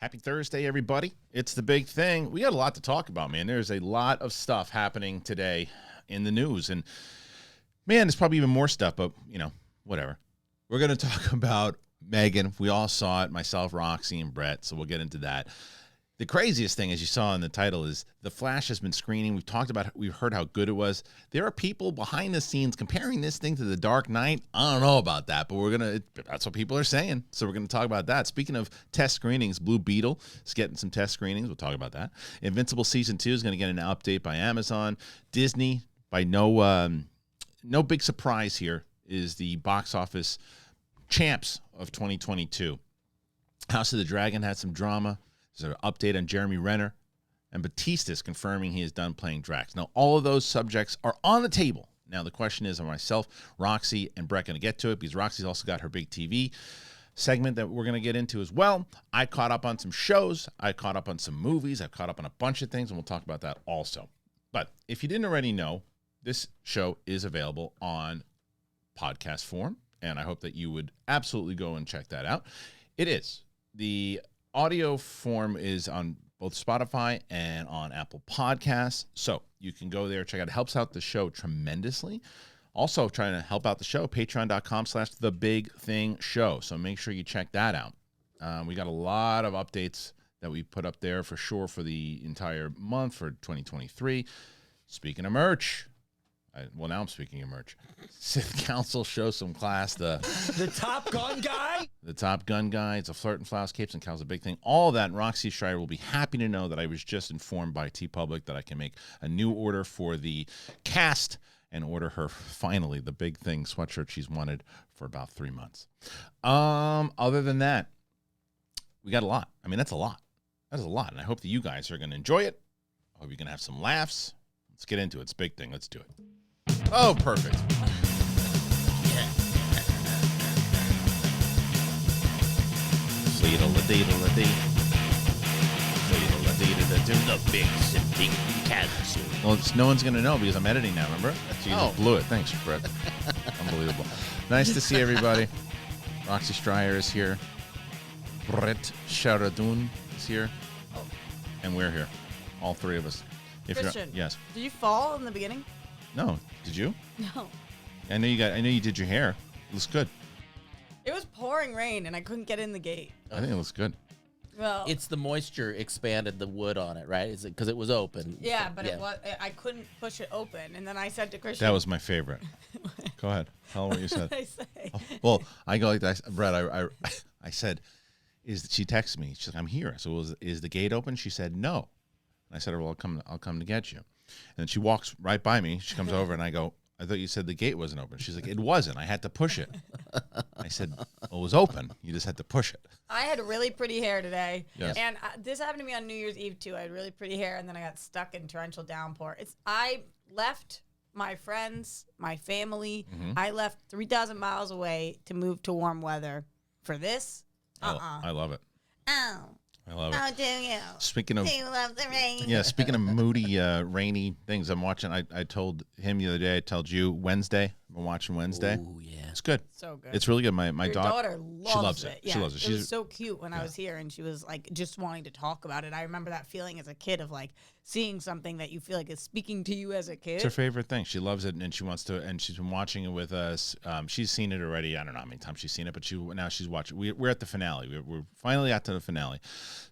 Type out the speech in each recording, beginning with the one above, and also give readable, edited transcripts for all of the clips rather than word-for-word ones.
Happy Thursday, everybody. It's the big thing. We got a lot to talk about, man. There's a lot of stuff happening today in the news. And, man, there's probably even more stuff, but, whatever. We're going to talk about Megan. We all saw it, myself, Roxy, and Brett, so we'll get into that. The craziest thing, as you saw in the title, is TheFlash has been screening. We've heard how good it was. There are people behind the scenes comparing this thing to The Dark Knight. I don't know about that, but that's what people are saying. So we're going to talk about that. Speaking of test screenings, Blue Beetle is getting some test screenings. We'll talk about that. Invincible Season 2 is going to get an update by Amazon. Disney, by no big surprise here, is the box office champs of 2022. House of the Dragon had some drama. There's an update on Jeremy Renner and Bautista is confirming he is done playing Drax. Now, all of those subjects are on the table. Now, the question is, are myself, Roxy, and Brett going to get to it? Because Roxy's also got her big TV segment that we're going to get into as well. I caught up on some shows. I caught up on some movies. I've caught up on a bunch of things, and we'll talk about that also. But if you didn't already know, this show is available on podcast form, and I hope that you would absolutely go and check that out. It is. The audio form is on both Spotify and on Apple Podcasts. So you can go there, check it out. It helps out the show tremendously. Also trying to help out the show, patreon.com/thebigthingshow. So make sure you check that out. We got a lot of updates that we put up there for sure for the entire month for 2023. Speaking of merch, now I'm speaking of merch. Sith Council shows some class. The Top Gun guy? The Top Gun guy. It's a flirt and flouse, capes and cows, a big thing. All of that. And Roxy Schreier will be happy to know that I was just informed by TeePublic that I can make a new order for the cast and order her, finally, the big thing sweatshirt she's wanted for about 3 months. Other than that, we got a lot. I mean, that's a lot. That is a lot. And I hope that you guys are going to enjoy it. I hope you're going to have some laughs. Let's get into it. It's a big thing. Let's do it. Oh, perfect. The big sitting council. Well, no one's going to know because I'm editing now, remember? So you just blew it. Thanks, Brett. Unbelievable. Nice to see everybody. Roxy Schreier is here. Brett Sharadun is here. Oh. And we're here. All three of us. Kristian, yes. Did you fall in the beginning? No. Did you? No. I know you did your hair. It looks good. It was pouring rain, and I couldn't get in the gate. I think it looks good. Well, It's the moisture expanded the wood on it, right? Is it because it was open? yeah, but it was. I couldn't push it open, and then I said to Kristian, That was my favorite. Go ahead. Tell them what you said. what did I say? Oh, well, I go like that. Brett, I said, she texted me. She's like, I'm here. So is the gate open? She said, no. I said, well, I'll come to get you. And then she walks right by me. She comes over, and I go, I thought you said the gate wasn't open. She's like, it wasn't. I had to push it. I said, well, it was open. You just had to push it. I had really pretty hair today, Yes. and this happened to me on New Year's Eve too. I had really pretty hair, and then I got stuck in torrential downpour. I left my friends, my family. Mm-hmm. I left 3,000 miles away to move to warm weather for this. I love it. Oh. I love it. How do you? Speaking of, Do you love the rain? yeah, speaking of moody, rainy things, I'm watching. I told him the other day. I told you Wednesday. I'm watching Wednesday. Oh, yeah. It's good. So good. It's really good. My Your daughter loves she loves it. Yeah, She loves it. It was so cute when I was here, and she was like just wanting to talk about it. I remember that feeling as a kid of like seeing something that you feel like is speaking to you as a kid. It's her favorite thing. She loves it, and she wants to. And she's been watching it with us. She's seen it already. I don't know how many times she's seen it, but now she's watching. We're at the finale. We're finally at the finale,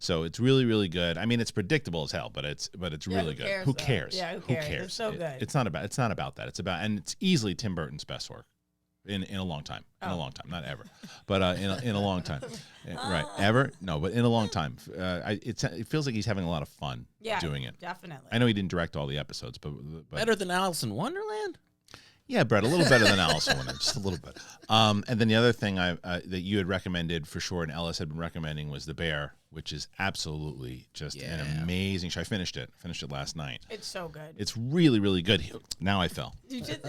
so it's really, really good. I mean, it's predictable as hell, but it's really good. Who cares? Yeah, who cares? It's so good. It's not about that. It's about, and it's easily Tim Burton's best work. In a long time. In a long time. Not ever. But in a long time. Right. Ever? No, but in a long time. It feels like he's having a lot of fun doing it. Definitely. I know he didn't direct all the episodes, but Better than Alice in Wonderland? yeah, Brett, a little better than Alice in Wonderland, just a little bit. And then the other thing that you had recommended for sure, and Ellis had been recommending, was The Bear, which is absolutely just an amazing show. I finished it last night. It's so good. It's really, really good. Now I fell. You did.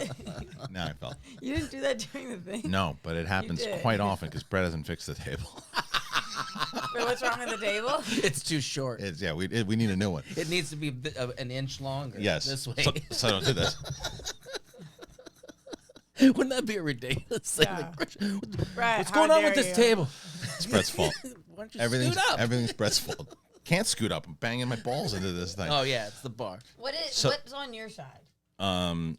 Now I fell. You didn't do that during the thing. No, but it happens did. quite often because Brett hasn't fixed the table. Wait, what's wrong with the table? It's too short. We need a new one. It needs to be an inch longer. Yes. This way. So don't do this. Wouldn't that be a ridiculous thing? Yeah. Like, Right, what's how going on dare with this you. table? It's Brett's fault. Why don't you scoot up? Everything's Brett's fault. Can't scoot up. I'm banging my balls into this thing. Oh yeah, it's the bar. What's on your side?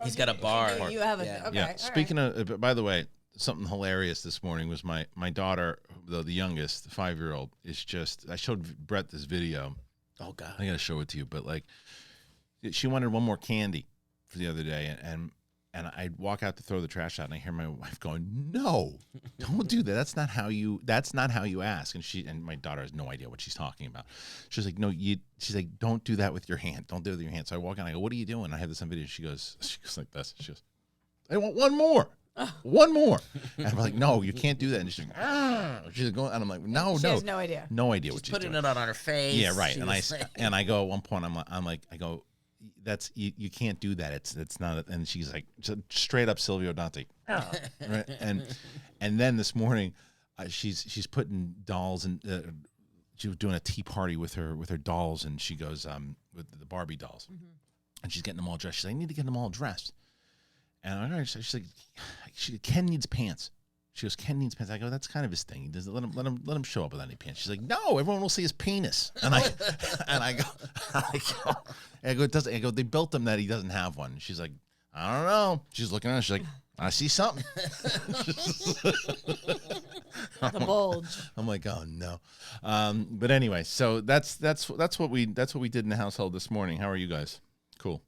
He's got a bar. You have a Yeah. okay. Yeah. all Speaking of, by the way, something hilarious this morning was my daughter, the youngest, the 5-year-old, is just. I showed Brett this video. Oh God. I gotta show it to you, but like, she wanted one more candy for the other day, and I'd walk out to throw the trash out, and I hear my wife going, "No, don't do that. That's not how you ask." And my daughter has no idea what she's talking about. She's like, "No, you." She's like, "Don't do that with your hand. Don't do it with your hand." So I walk in, I go, "What are you doing?" I have this on video. She goes like this. She goes, "I want one more." One more. And I'm like, "No, you can't do that." And she's like, she's going, and I'm like, "No, She has no idea. no idea She's what she's putting doing." it on her face. Yeah, right. She And I go at one point, I go, "That's you can't do that. It's not." And she's like, straight up Silvio Dante. Right. And then this morning, she's putting dolls, and she was doing a tea party with her dolls, and she goes with the Barbie dolls, and she's getting them all dressed. She's like, "I need to get them all dressed." And she's like, "Ken needs pants." She goes, "Ken needs pants." I go, "That's kind of his thing. He doesn't let him show up without any pants." She's like, "No, everyone will see his penis." And I go, "It doesn't." I go, "They built him that he doesn't have one." She's like, "I don't know." She's looking at it. She's like, "I see something." The bulge. I'm like, "Oh no." But anyway, so that's what we did in the household this morning. How are you guys? Cool.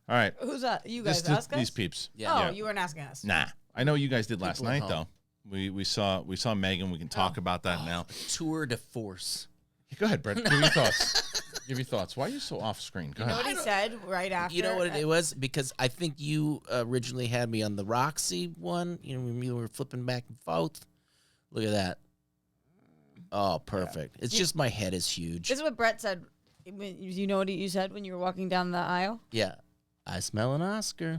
All right. Who's that? You guys ask us? These peeps. Yeah. Oh, you weren't asking us. Nah. I know you guys did last People at night though. We saw Megan. We can talk about that now. Tour de force. Go ahead, Brett. Give your thoughts. Give your thoughts. Why are you so off screen? Go You know ahead. what he said right after? You know what it was? Because I think you originally had me on the Roxy one. You know, when we were flipping back and forth. Look at that. Oh, perfect. It's just my head is huge. This is what Brett said. You know what you said when you were walking down the aisle? Yeah. I smell an Oscar.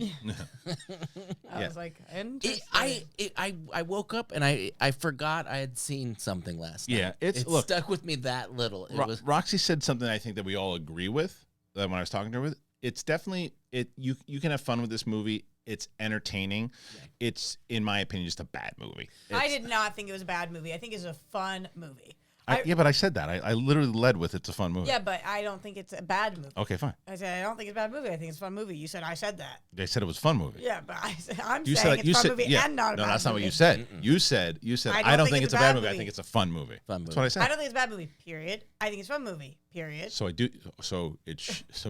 I was like, I woke up and I forgot I had seen something last night. Yeah, it stuck with me that little. It was Roxy said something I think that we all agree with. When I was talking to her, it's definitely you can have fun with this movie. It's entertaining. Yeah. It's, in my opinion, just a bad movie. I did not think it was a bad movie. I think it's a fun movie. Yeah, but I said that. I literally led with it's a fun movie. Yeah, but I don't think it's a bad movie. Okay, fine. I said I don't think it's a bad movie. I think it's a fun movie. You said I said that. They said it was a fun movie. Yeah, but I'm You saying said it's a fun movie and not a bad movie. No, that's not what you said. You said I don't think it's a bad movie. I think it's a fun movie. That's what I said. I don't think it's a bad movie. Period. I think it's a fun movie. Period. So I do. So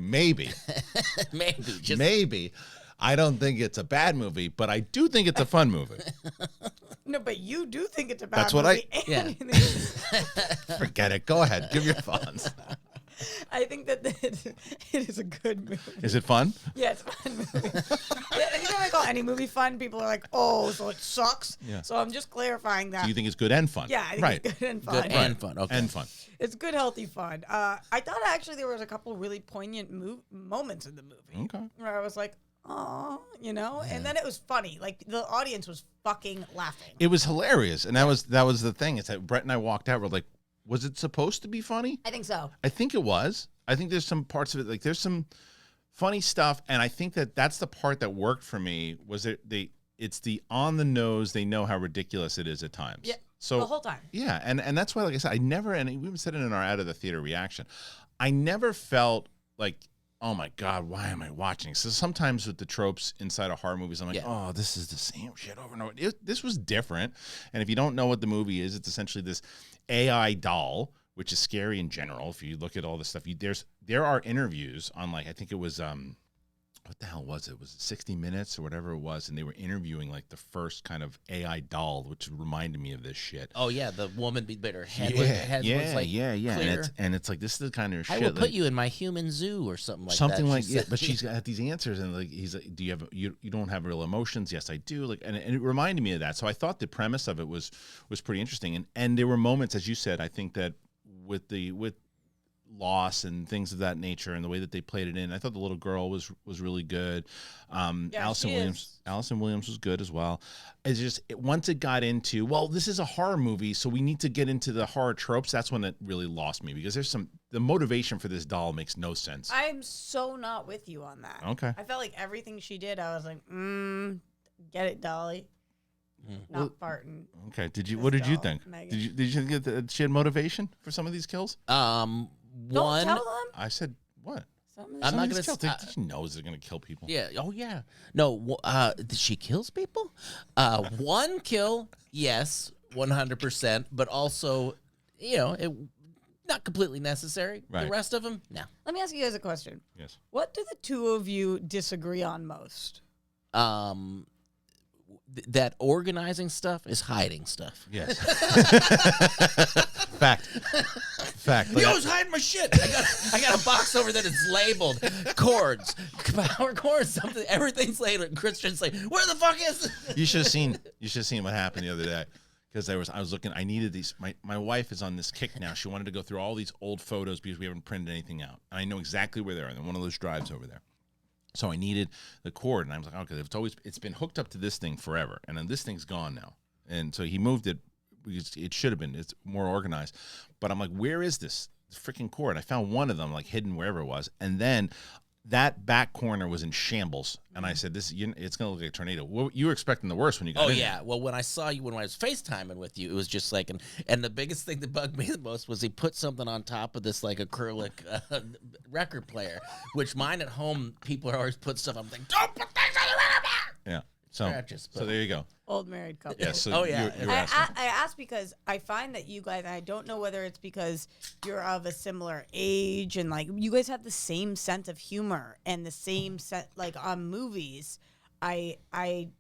maybe maybe. I don't think it's a bad movie, but I do think it's a fun movie. No, but you do think it's a bad That's what movie. Forget it. Go ahead. Give your thoughts. I think that it is a good movie. Is it fun? Yeah, it's a fun movie. Anytime I call any movie fun, people are like, "Oh, so it sucks." Yeah. So I'm just clarifying that. So you think it's good and fun? Yeah, I think it's good and fun. Good and fun. Okay. And fun. It's good, healthy fun. I thought actually there was a couple really poignant moments in the movie. Okay. Where I was like, "Oh," and then it was funny. Like the audience was fucking laughing. It was hilarious, and that was the thing. It's that Brett and I walked out. We're like, was it supposed to be funny? I think so. I think it was. I think there's some parts of it, like there's some funny stuff, and I think that's the part that worked for me. Was it's the on the nose. They know how ridiculous it is at times. Yeah. So the whole time. Yeah, and that's why, like I said, I never, and we even said it in our out of the theater reaction, I never felt like, oh my God, why am I watching? So sometimes with the tropes inside of horror movies, I'm like, oh, this is the same shit over and over. This was different. And if you don't know what the movie is, it's essentially this AI doll, which is scary in general. If you look at all this stuff, there are interviews on, like, I think it was, what the hell was it? Was it 60 Minutes or whatever it was? And they were interviewing like the first kind of AI doll, which reminded me of this shit. Oh yeah, the woman but her head was like clear. And it's like, this is the kind of shit. I will put you in my human zoo or something like that. Something like that. But she's got these answers, and like he's like, do you have you don't have real emotions? Yes, I do. Like, and it reminded me of that. So I thought the premise of it was pretty interesting. And there were moments, as you said, I think that with loss and things of that nature, and the way that they played it in, I thought the little girl was really good. Allison Williams was good as well. It's just once it got into, well, this is a horror movie, so we need to get into the horror tropes. That's when it really lost me, because the motivation for this doll makes no sense. I'm so not with you on that. Okay. I felt like everything she did, I was like, get it, Dolly. not farting. Okay. What did you Estelle, think? Megan. Did you get that she had motivation for some of these kills? Don't One. tell them. I said what? Some of I'm Some not of these gonna. kills, she knows they're gonna kill people. Yeah. Oh yeah. No. She kills people. One kill, yes, 100%, but also, not completely necessary. Right. The rest of them, no. Let me ask you guys a question. Yes. What do the two of you disagree on most? That organizing stuff is hiding stuff. Yes. Fact. You always hide my shit. I got a box over there that's labeled cords, power cords, something. Everything's labeled. Christian's like, where the fuck is this? You should have seen what happened the other day. Because I was looking, I needed these. My wife is on this kick now. She wanted to go through all these old photos because we haven't printed anything out. And I know exactly where they are in one of those drives over there. So I needed the cord, and I was like, okay, it's been hooked up to this thing forever, and then this thing's gone now. And so he moved it because it should have been. It's more organized. But I'm like, where is this freaking cord? I found one of them like hidden wherever it was, and then that back corner was in shambles. And I said, it's going to look like a tornado. Well, you were expecting the worst when you got in. Oh, yeah. Well, when I saw you, when I was FaceTiming with you, it was just like, and the biggest thing that bugged me the most was he put something on top of this, like, acrylic record player, which mine at home, people are always put stuff, I'm like, don't put things on the record player! Yeah. So there you go. Old married couple. Yeah, so Oh, yeah. you're asking. I asked because I find that you guys, I don't know whether it's because you're of a similar age and like you guys have the same sense of humor and the same set like on movies. I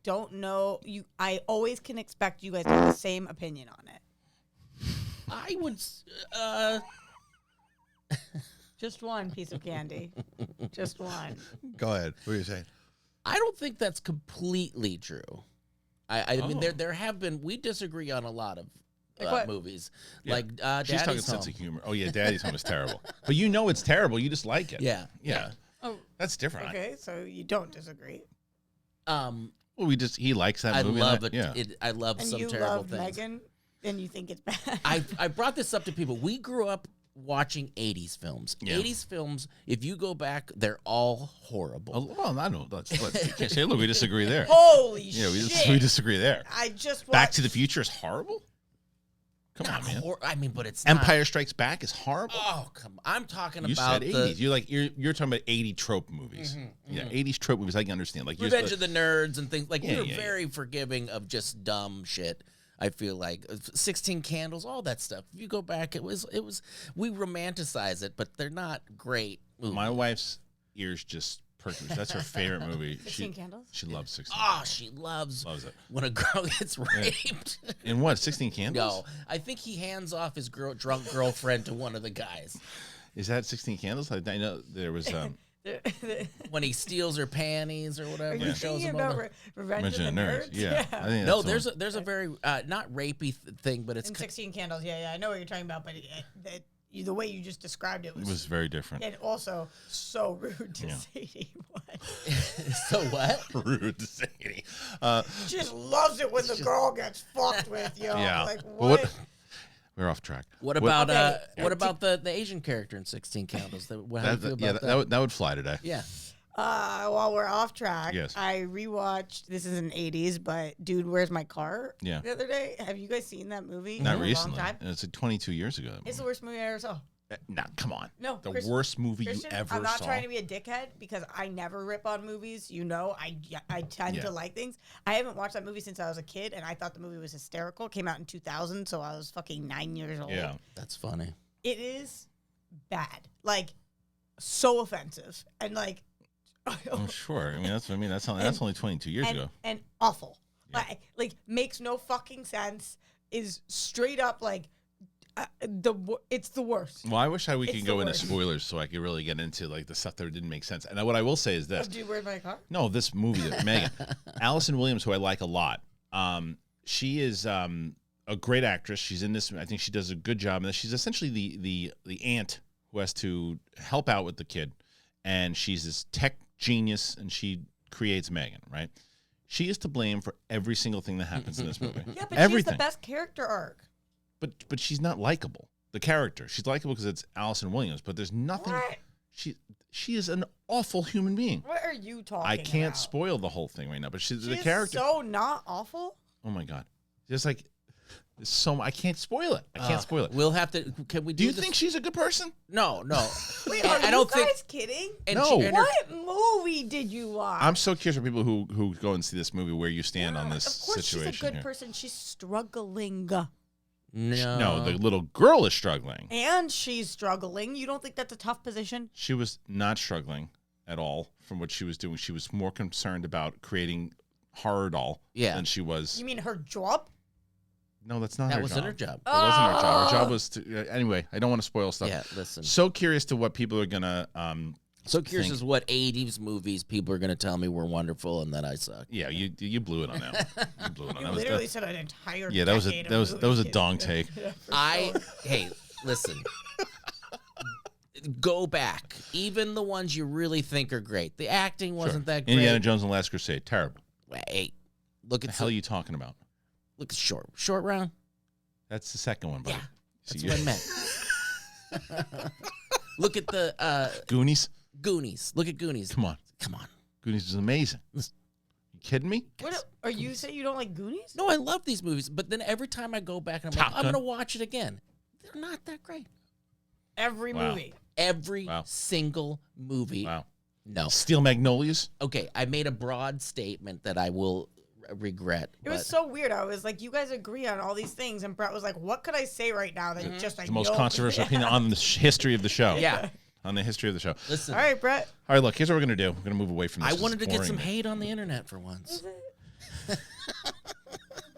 don't know I always can expect you guys to have the same opinion on it. I would, Just one piece of candy. Just one. Go ahead. What are you saying? I don't think that's completely true. I mean, there have been, we disagree on a lot of Like what? movies. Yeah. Like, She's talking Daddy's sense Home. of humor. Oh, yeah, Daddy's Home is terrible. But you know it's terrible. You just like it. Yeah. Yeah. Oh, That's different. okay. So you don't disagree. Well, he likes that I movie. love and it. I love And some you terrible love things. Megan, and you think it's bad. I brought this up to people. We grew up watching 80s films. Yeah. 80s films, if you go back, they're all horrible. Oh, well, I don't. You can't say, look, we disagree there. Holy Yeah, shit! we disagree there. I just Back to watched- the Future is horrible. Come Not on, man. I mean, but it's Empire Strikes Back is horrible. Not, oh, come on. I'm talking You about said 80s. You're talking about 80 trope movies. Yeah, 80s trope movies. I can understand. Like Revenge of the Nerds and things. Like, Yeah, we were yeah, very forgiving of just dumb shit. I feel like 16 Candles, all that stuff. If you go back, it was we romanticize it, but they're not great movies. My wife's ears just perked. That's her favorite movie. 16 Candles? She loves 16. Oh, she loves it. when a girl gets raped. In what? 16 Candles? No, I think he hands off his drunk girlfriend to one of the guys. Is that 16 Candles? I know there was. When he steals her panties or whatever, Are you he shows thinking them all about the- Revenge of the Nerds? Yeah. I think No, that's there's a very not rapey thing, but it's And 16 Candles, yeah, I know what you're talking about, but the way you just described it it was very different. and also so rude to Yeah. Sadie. What? so what? Rude to Sadie. Just loves it when the girl gets fucked with, yo. Yeah. Like, But what? We're off track. What about Okay. what about the Asian character in 16 Candles? How do you feel about that? That would fly today. Yeah. While we're off track, Yes. I rewatched, this is in the 80s, but Dude, Where's My Car? Yeah. The other day. Have you guys seen that movie? Not in recently. A long time? It's like 22 years ago. That It's the movie. worst movie I ever saw. Nah, come on. No, The Christian- worst movie Christian, you ever I'm not saw. trying to be a dickhead because I never rip on movies. You know, I tend Yeah. to like things. I haven't watched that movie since I was a kid, and I thought the movie was hysterical. It came out in 2000, so I was fucking 9 years old. Yeah. That's funny. It is bad. Like, so offensive. And, like... I'm sure. I mean, that's only 22 years ago. And awful. Yeah. Like, makes no fucking sense. Is straight up, like... it's the worst. Well, I wish we It's could the go into worst. spoilers so I could really get into like the stuff that didn't make sense. And what I will say is this: Dude, Where's My Car? no, this movie, that Megan, Allison Williams, who I like a lot. She is a great actress. She's in this. I think she does a good job. And she's essentially the aunt who has to help out with the kid, and she's this tech genius, and she creates Megan. Right? She is to blame for every single thing that happens in this movie. Yeah, but everything. she's the best character arc. But she's not likable. The character, she's likable because it's Allison Williams. But there's nothing. What? She is an awful human being. What are you talking I can't about? spoil the whole thing right now. But she's the She's character. so not awful. Oh my God. Just like I can't spoil it. I can't spoil it. We'll have to. Can we Do you think she's a good person? No. Wait, I don't think. Kidding? No. What movie did you watch? I'm so curious for people who go and see this movie where you stand on this Of course, situation. she's a good here. person. She's struggling. No, the little girl is struggling. And she's struggling. You don't think that's a tough position? She was not struggling at all from what she was doing. She was more concerned about creating horror doll than she was. You mean her job? No, that's not her job. That wasn't her job. That wasn't her job. Her job was to... Anyway, I don't want to spoil stuff. Yeah, listen. So curious to what people are going to... So curious as what 80s movies people are going to tell me were wonderful and that I suck. Yeah, you blew it on that one. You blew it on that. Literally said an entire that was a dong take. Hey, listen. Go back. Even the ones you really think are great. The acting wasn't that great. Indiana Jones and the Last Crusade, terrible. Hey, look at the hell are you talking about? Look at Short Round. That's the second one, buddy. Yeah, that's what I meant. Look at the Goonies. Look at Goonies. Come on. Goonies is amazing. You kidding me? What are you saying? You don't like Goonies? No, I love these movies, but then every time I go back and I'm going to watch it again. They're not that great. Every movie. Every single movie. Wow. No. Steel Magnolias. Okay, I made a broad statement that I will regret. It was so weird. I was like, you guys agree on all these things, and Brett was like, what could I say right now that just the most controversial opinion on the history of the show. Yeah. On the history of the show. Listen. All right, Brett. All right, look, here's what we're going to do. We're going to move away from this. I wanted to get some hate on the internet for once.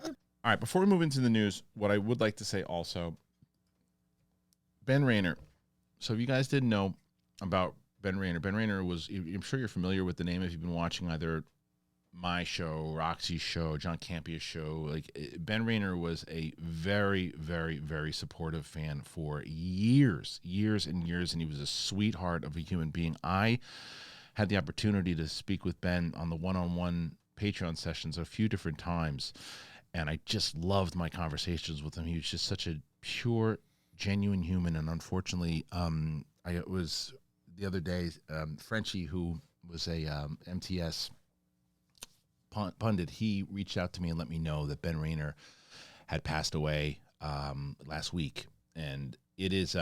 All right, before we move into the news, what I would like to say also, Ben Renner. So if you guys didn't know about Ben Renner was, I'm sure you're familiar with the name if you've been watching either my show, Roxy's show, John Campea's show. Like, Ben Renner was a very, very, very supportive fan for years and years, and he was a sweetheart of a human being. I had the opportunity to speak with Ben on the one-on-one Patreon sessions a few different times, and I just loved my conversations with him. He was just such a pure, genuine human, and unfortunately, it was the other day, Frenchie, who was a MTS pundit, he reached out to me and let me know that Ben Renner had passed away last week, and it is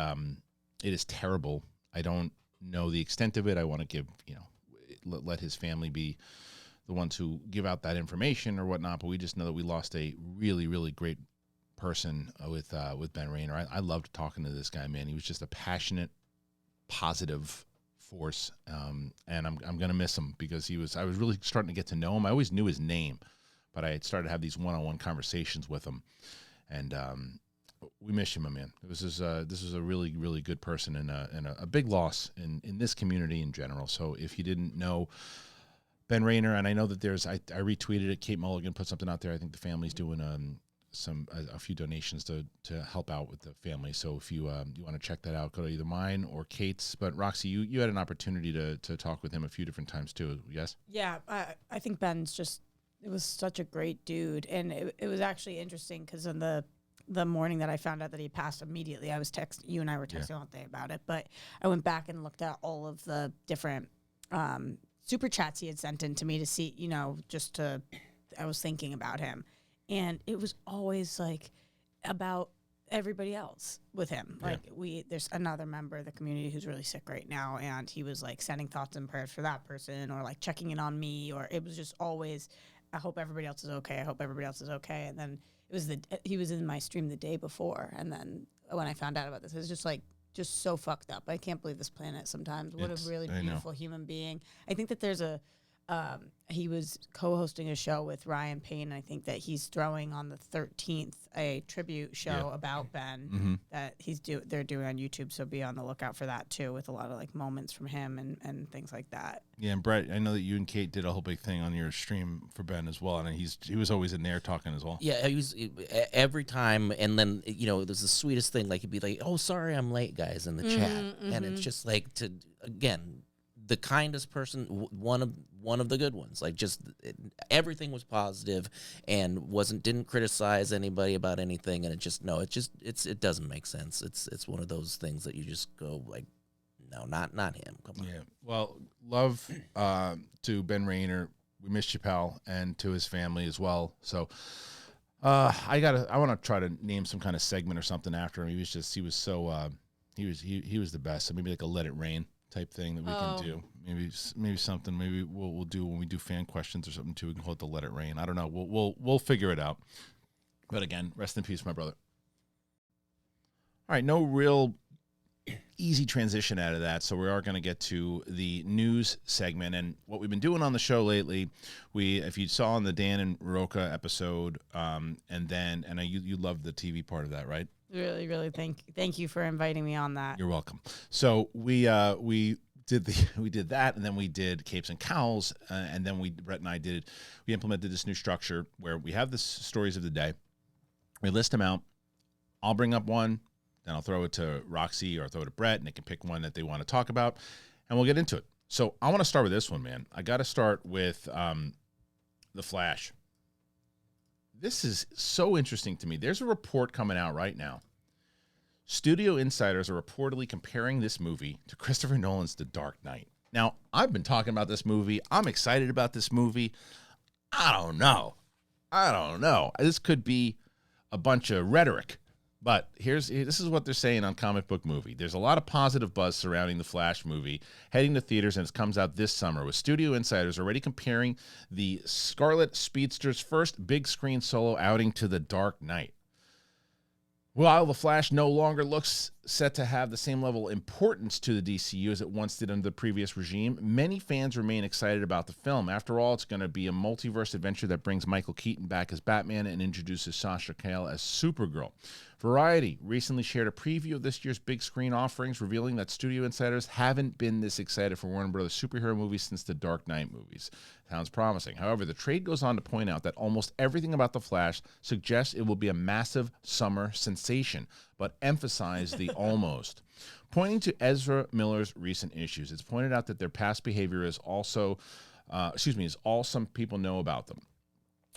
terrible. I don't know the extent of it. I want to give, let his family be the ones who give out that information or whatnot, but we just know that we lost a really, really great person with Ben Renner. I loved talking to this guy, man. He was just a passionate, positive force, and I'm gonna miss him because I was really starting to get to know him. I always knew his name, but I had started to have these one-on-one conversations with him, and we miss him, man. This is a really, really good person and a big loss in this community in general. So if you didn't know Ben Renner, and I know that I retweeted it. Kate Mulligan put something out there. I think the family's doing a few donations to help out with the family. So if you want to check that out, go to either mine or Kate's. But Roxy, you had an opportunity to talk with him a few different times too. Yes. Yeah, I think Ben's it was such a great dude, and it was actually interesting because on the morning that I found out that he passed, immediately I was you and I were texting all day about it. But I went back and looked at all of the different super chats he had sent in to me to see, I was thinking about him. And it was always like about everybody else with him. Like there's another member of the community who's really sick right now, and he was like sending thoughts and prayers for that person, or like checking in on me, or it was just always, I hope everybody else is okay. I hope everybody else is okay. And then he was in my stream the day before, and then when I found out about this, it was just so fucked up. I can't believe this planet sometimes. What a really beautiful human being. I think that there's he was co-hosting a show with Ryan Payne. I think that he's throwing on the 13th a tribute show about Ben that they're doing on YouTube. So be on the lookout for that too, with a lot of like moments from him and things like that. Yeah, and Brett, I know that you and Kate did a whole big thing on your stream for Ben as well, and he was always in there talking as well. Yeah, he was every time, and then it was the sweetest thing. Like he'd be like, "Oh, sorry, I'm late, guys," in the chat, and it's just like the kindest person, one of the good ones. Like everything was positive and didn't criticize anybody about anything, and it doesn't make sense. It's one of those things that you just go like, no, not him. Come on. Yeah. Well, love to Ben Renner. We missed you, pal, and to his family as well. So I want to try to name some kind of segment or something after him. He was the best. So maybe like a Let It Rain type thing that we can do. Maybe something. Maybe we'll do when we do fan questions or something too. We can call it the Let It Rain. I don't know. We'll figure it out. But again, rest in peace, my brother. All right, no real easy transition out of that, so we are going to get to the news segment. And what we've been doing on the show lately, if you saw in the Dan and Roca episode, and you loved the TV part of that, right? Really, really thank you for inviting me on that. You're welcome. So we did that, and then we did Capes and Cowls, and then Brett and I we implemented this new structure where we have the stories of the day, we list them out. I'll bring up one. Then I'll throw it to Roxy or throw it to Brett, and they can pick one that they want to talk about, and we'll get into it. So I want to start with this one, man. I got to start with TheFlash. This is so interesting to me. There's a report coming out right now. Studio insiders are reportedly comparing this movie to Christopher Nolan's The Dark Knight. Now, I've been talking about this movie. I'm excited about this movie. I don't know. This could be a bunch of rhetoric. But this is what they're saying on Comic Book Movie. There's a lot of positive buzz surrounding the Flash movie heading to theaters, and it comes out this summer, with studio insiders already comparing the Scarlet Speedster's first big screen solo outing to The Dark Knight. While the Flash no longer looks set to have the same level of importance to the DCU as it once did under the previous regime, many fans remain excited about the film. After all, it's going to be a multiverse adventure that brings Michael Keaton back as Batman and introduces Sasha Calle as Supergirl. Variety recently shared a preview of this year's big screen offerings, revealing that studio insiders haven't been this excited for Warner Bros. Superhero movies since the Dark Knight movies. Sounds promising. However, the trade goes on to point out that almost everything about The Flash suggests it will be a massive summer sensation, but emphasize the almost. Pointing to Ezra Miller's recent issues, it's pointed out that their past behavior is all some people know about them.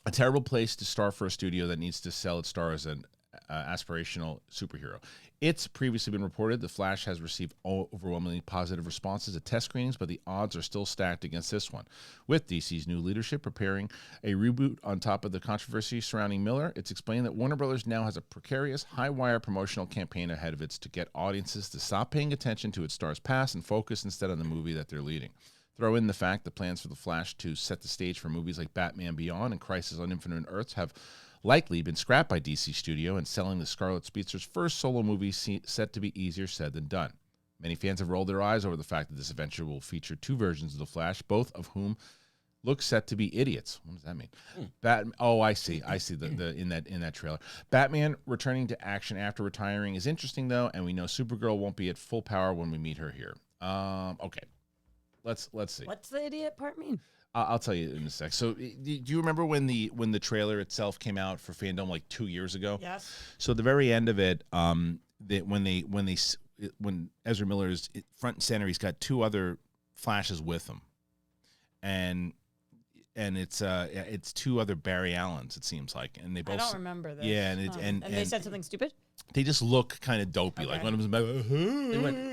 A terrible place to start for a studio that needs to sell its star as an aspirational superhero. It's previously been reported The Flash has received overwhelmingly positive responses at test screenings, but the odds are still stacked against this one. With DC's new leadership preparing a reboot on top of the controversy surrounding Miller, it's explained that Warner Brothers now has a precarious, high-wire promotional campaign ahead of it to get audiences to stop paying attention to its star's past and focus instead on the movie that they're leading. Throw in the fact that plans for The Flash to set the stage for movies like Batman Beyond and Crisis on Infinite Earths have likely been scrapped by DC Studio, and selling the Scarlet Speedster's first solo movie set to be easier said than done. Many fans have rolled their eyes over the fact that this adventure will feature two versions of The Flash, both of whom look set to be idiots. What does that mean? I see the in that trailer. Batman returning to action after retiring is interesting though, and we know Supergirl won't be at full power when we meet her here. Okay. Let's see. What's the idiot part mean? I'll tell you in a sec. So, do you remember when the trailer itself came out for Fandom like 2 years ago? Yes. So at the very end of it, when Ezra Miller is front and center, he's got two other Flashes with him, and it's two other Barry Allens. It seems like, and they both. I don't remember this. Yeah, and they said something stupid. They just look kind of dopey. Okay. Like one of them was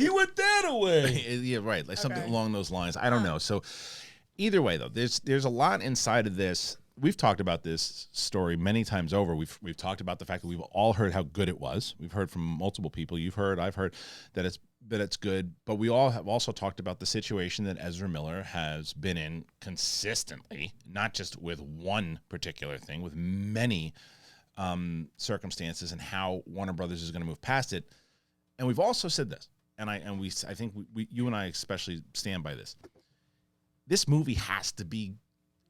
he went that away. Yeah, right. Like something along those lines. I don't know. So. Either way, though, there's a lot inside of this. We've talked about this story many times over. We've talked about the fact that we've all heard how good it was. We've heard from multiple people. You've heard, I've heard that it's good. But we all have also talked about the situation that Ezra Miller has been in consistently, not just with one particular thing, with many circumstances, and how Warner Brothers is going to move past it. And we've also said this, and I think you and I especially stand by this. This movie has to be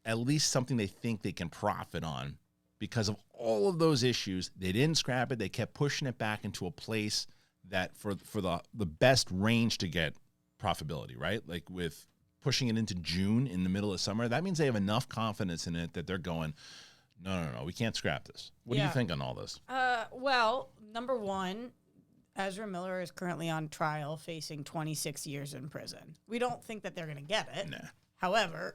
at least something they think they can profit on because of all of those issues. They didn't scrap it. They kept pushing it back into a place that for the best range to get profitability, right? Like with pushing it into June in the middle of summer, that means they have enough confidence in it that they're going, no, we can't scrap this. What do you think on all this? Well, number one, Ezra Miller is currently on trial facing 26 years in prison. We don't think that they're going to get it. Nah. However,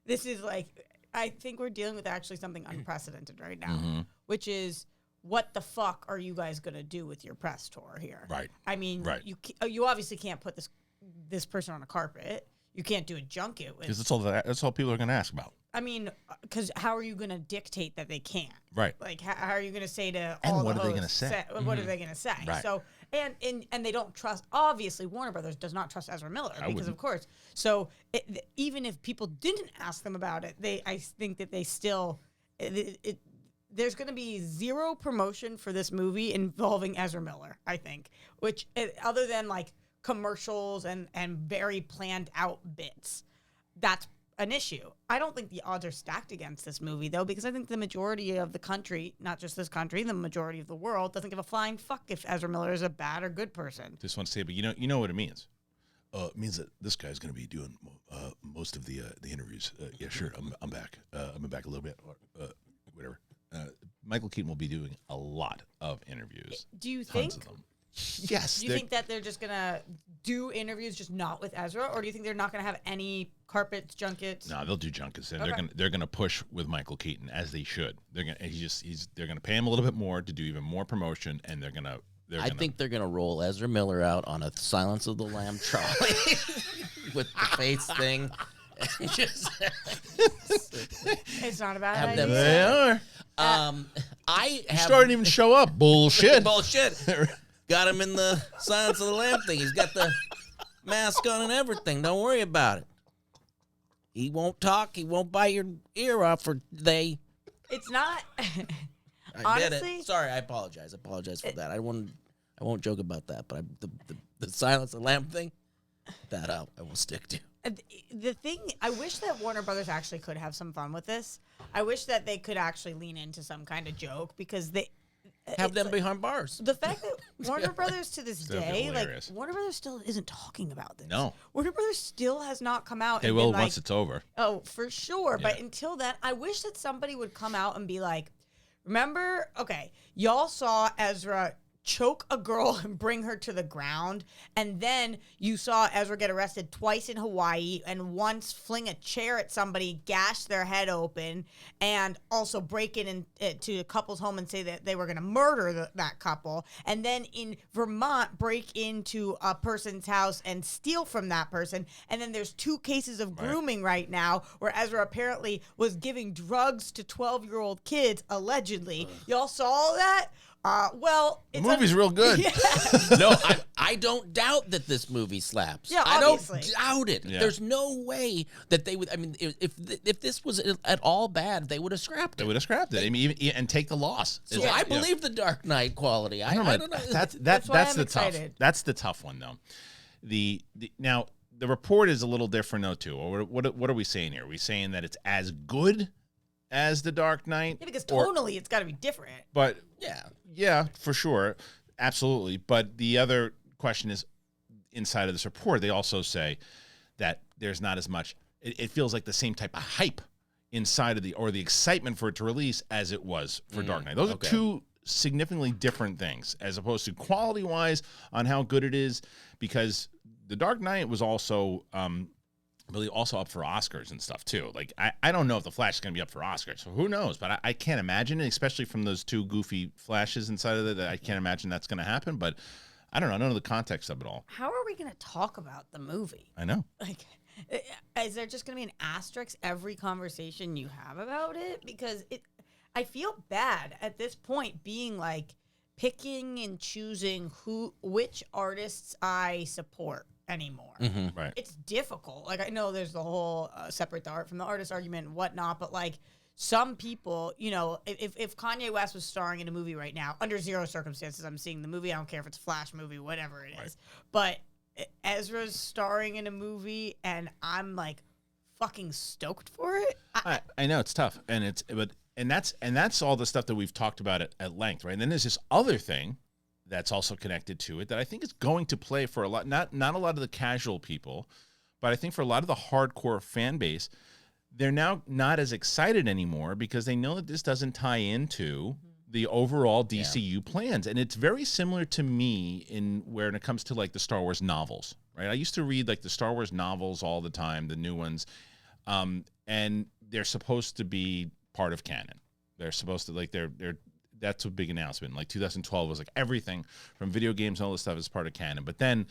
this is like, I think we're dealing with actually something unprecedented right now, which is what the fuck are you guys going to do with your press tour here? Right. I mean, you obviously can't put this person on a carpet. You can't do a junket. Because that's all people are going to ask about. I mean, because how are you going to dictate that they can't? Right. Like, how are you going to say to And all what the are they gonna hosts, say? What are they going to say? Right. So, and they don't trust. Obviously, Warner Brothers does not trust Ezra Miller because, wouldn't. of course. So, even if people didn't ask them about it, I think that they still. There's going to be zero promotion for this movie involving Ezra Miller, I think, which other than like commercials and very planned out bits, that's an issue. I don't think the odds are stacked against this movie, though, because I think the majority of the country, not just this country, the majority of the world, doesn't give a flying fuck if Ezra Miller is a bad or good person. Just want to say, but you know what it means. It means that this guy's going to be doing most of the interviews. Yeah, sure. I'm back. I'm back a little bit. Whatever. Michael Keaton will be doing a lot of interviews. Do you Tons think? of them. Yes. Do you think that they're just gonna do interviews, just not with Ezra, or do you think they're not gonna have any carpets, junkets? No, they'll do junkets, and Okay. they're gonna push with Michael Keaton as they should. They're gonna pay him a little bit more to do even more promotion, and I think they're gonna roll Ezra Miller out on a Silence of the Lamb trolley with the face thing. And just It's not a bad Have idea. them- they are. I have Starting to even show up. Bullshit. bullshit. Got him in the Silence of the Lamb thing. He's got the mask on and everything. Don't worry about it. He won't talk. He won't bite your ear off. Or they. It's not. I did Honestly, it. Sorry, I apologize. I apologize for that. I won't joke about that. But the Silence of the Lamb thing, that I will stick to. the thing, I wish that Warner Brothers actually could have some fun with this. I wish that they could actually lean into some kind of joke because they Have them behind bars. The fact that Warner Brothers to this That'd be day, like hilarious. Warner Brothers still isn't talking about this. No. Warner Brothers still has not come out. They and will been once like, it's over. oh, for sure. But Yeah. until then, I wish that somebody would come out and be like, remember, okay, y'all saw Ezra choke a girl and bring her to the ground, and then you saw Ezra get arrested twice in Hawaii and once fling a chair at somebody, gash their head open, and also break into a couple's home and say that they were going to murder that couple, and then in Vermont break into a person's house and steal from that person, and then there's 2 cases of grooming right now where Ezra apparently was giving drugs to 12-year-old kids, allegedly. Y'all saw all that? Well, The movie's real good. No, I don't doubt that this movie slaps. Yeah, I don't obviously. doubt it. Yeah. There's no way that they would. I mean, if this was at all bad, they would have scrapped They it. would have scrapped it. I mean, even, and take the loss. So I believe the Dark Knight quality. I don't know. That's why I'm the tough. excited. That's the tough one though. Now the report is a little different though too. Or what are we saying here? Are we saying that it's as good as the Dark Knight? Yeah, because Or- tonally it's got to be different. but Yeah. for sure, absolutely. But the other question is, inside of this report, they also say that there's not as much. It feels like the same type of hype inside of the excitement for it to release as it was for Dark Knight. Those okay. are 2 significantly different things, as opposed to quality wise on how good it is, because the Dark Knight was also really also up for Oscars and stuff too. Like I don't know if the Flash is going to be up for Oscars, so who knows? But I can't imagine it, especially from those 2 goofy flashes inside of it. I can't imagine that's going to happen. But I don't know. I don't know the context of it all. How are we going to talk about the movie? I know. Like, is there just going to be an asterisk every conversation you have about it? Because I feel bad at this point being like picking and choosing which artists I support anymore. Right. It's difficult. Like, I know there's the whole separate the art from the artist argument and whatnot, but like some people, you know, if Kanye West was starring in a movie right now, under zero circumstances I'm seeing the movie. I don't care if it's a Flash movie, whatever it is. But Ezra's starring in a movie and I'm like fucking stoked for it. I know it's tough, and that's all the stuff that we've talked about at length, right? And then there's this other thing that's also connected to it that I think is going to play for a lot, not a lot of the casual people, but I think for a lot of the hardcore fan base, they're now not as excited anymore because they know that this doesn't tie into the overall DCU plans. And it's very similar to me when it comes to like the Star Wars novels, right? I used to read like the Star Wars novels all the time, the new ones. And they're supposed to be part of canon. They're supposed to like, that's a big announcement. Like 2012 was like everything from video games and all this stuff is part of canon. But then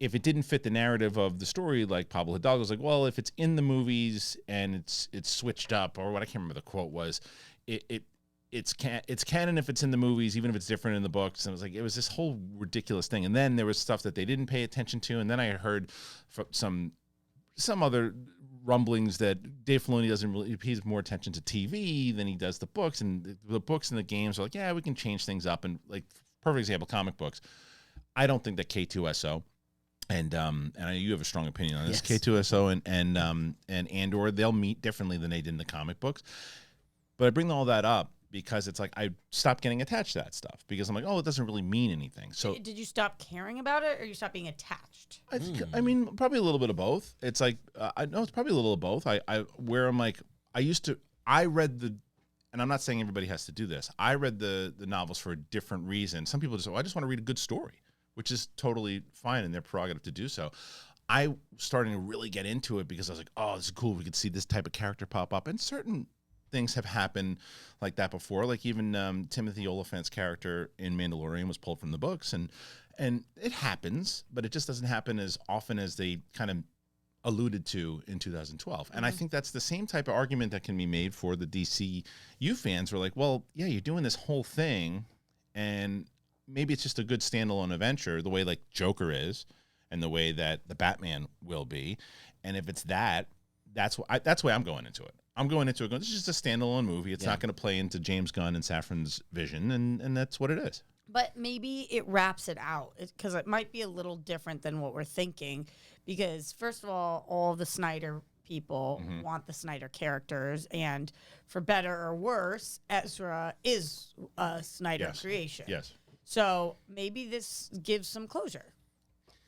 if it didn't fit the narrative of the story, like Pablo Hidalgo was like, well, if it's in the movies and it's switched up, or what I can't remember the quote was, it's canon if it's in the movies, even if it's different in the books. And it was this whole ridiculous thing. And then there was stuff that they didn't pay attention to. And then I heard from some other rumblings that Dave Filoni doesn't really, he pays more attention to TV than he does the books. And the books and the games are like, yeah, we can change things up. And like, perfect example, comic books. I don't think that K2SO, and I know you have a strong opinion on this. Yes. K2SO and Andor, they'll meet differently than they did in the comic books. But I bring all that up because it's like I stopped getting attached to that stuff because I'm like, oh, it doesn't really mean anything. So did you stop caring about it, or you stopped being attached? I think I mean probably a little bit of both. It's like I know it's probably a little of both. Where I'm like I read the. And I'm not saying everybody has to do this. I read the novels for a different reason. Some people just I just want to read a good story, which is totally fine and their prerogative to do so. I started to really get into it because I was like, oh, this is cool. We could see this type of character pop up. And certain things have happened like that before. Like even Timothy Oliphant's character in Mandalorian was pulled from the books. And it happens, but it just doesn't happen as often as they kind of alluded to in 2012. And I think that's the same type of argument that can be made for the DCU fans who are like, well, yeah, you're doing this whole thing and maybe it's just a good standalone adventure the way like Joker is and the way that the Batman will be. And if it's that's why I'm going into it. I'm going into it going, this is just a standalone movie. It's not going to play into James Gunn and Safran's vision, and that's what it is. But maybe it wraps it out because it might be a little different than what we're thinking. Because first of all the Snyder people want the Snyder characters, and for better or worse, Ezra is a Snyder creation. Yes. So maybe this gives some closure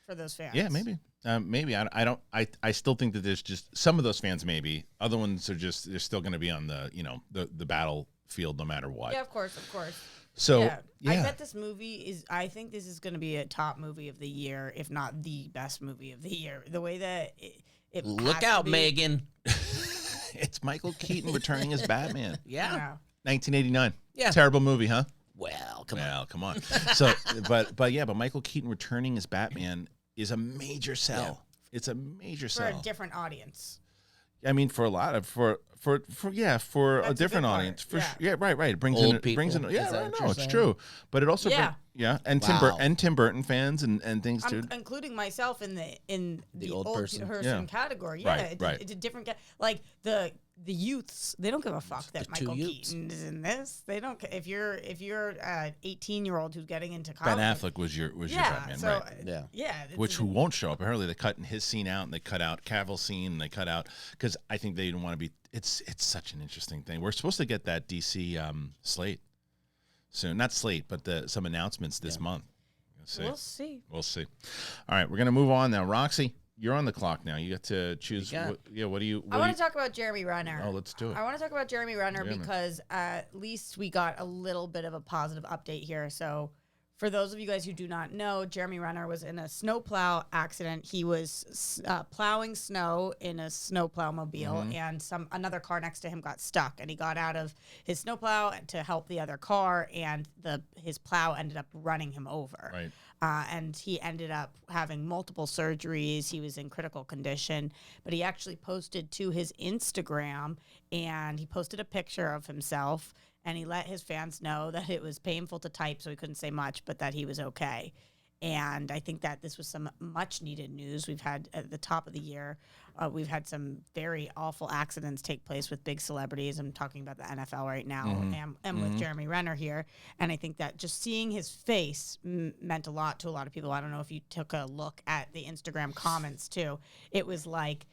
for those fans. Yeah, maybe. Maybe I still think that there's just some of those fans. Maybe other ones are just they're still going to be on the the battlefield no matter what. Yeah, of course. So yeah. I bet this movie I think this is going to be a top movie of the year, if not the best movie of the year. The way that it look out, Megan. It's Michael Keaton returning as Batman. Yeah. 1989. Yeah. Terrible movie, huh? Well, come on. So, but Michael Keaton returning as Batman is a major sell. Yeah. It's a major sell for a different audience. I mean, for a lot of for a different audience. Right. It brings Old in people. brings in. Yeah, Is that right, what no, you're it's saying? true. But it also and Tim Burton fans and things too. Including myself in the old person category. Yeah, right. It's a different like the youths. They don't give a fuck that Michael Keaton is in this. They don't. If you're an 18-year-old who's getting into college, Ben Affleck was your Batman, right? Yeah. Who won't show up. Apparently, they cut his scene out and they cut out Cavill's scene and they cut out because I think they didn't want to be. It's such an interesting thing. We're supposed to get that DC slate soon. Not slate, but some announcements this month. We'll see. All right, we're gonna move on now. Roxy, you're on the clock now. You get to choose. What do you? I want to talk about Jeremy Renner. Oh, let's do it. I want to talk about Jeremy Renner because at least we got a little bit of a positive update here. So, for those of you guys who do not know, Jeremy Renner was in a snowplow accident. He was plowing snow in a snowplow mobile, and another car next to him got stuck. And he got out of his snowplow to help the other car, and his plow ended up running him over. Right. And he ended up having multiple surgeries. He was in critical condition, but he actually posted to his Instagram, and he posted a picture of himself, and he let his fans know that it was painful to type, so he couldn't say much, but that he was okay. And I think that this was some much needed news. We've had at the top of the year, we've had some very awful accidents take place with big celebrities. I'm talking about the NFL right now and with Jeremy Renner here. And I think that just seeing his face meant a lot to a lot of people. I don't know if you took a look at the Instagram comments too. It was like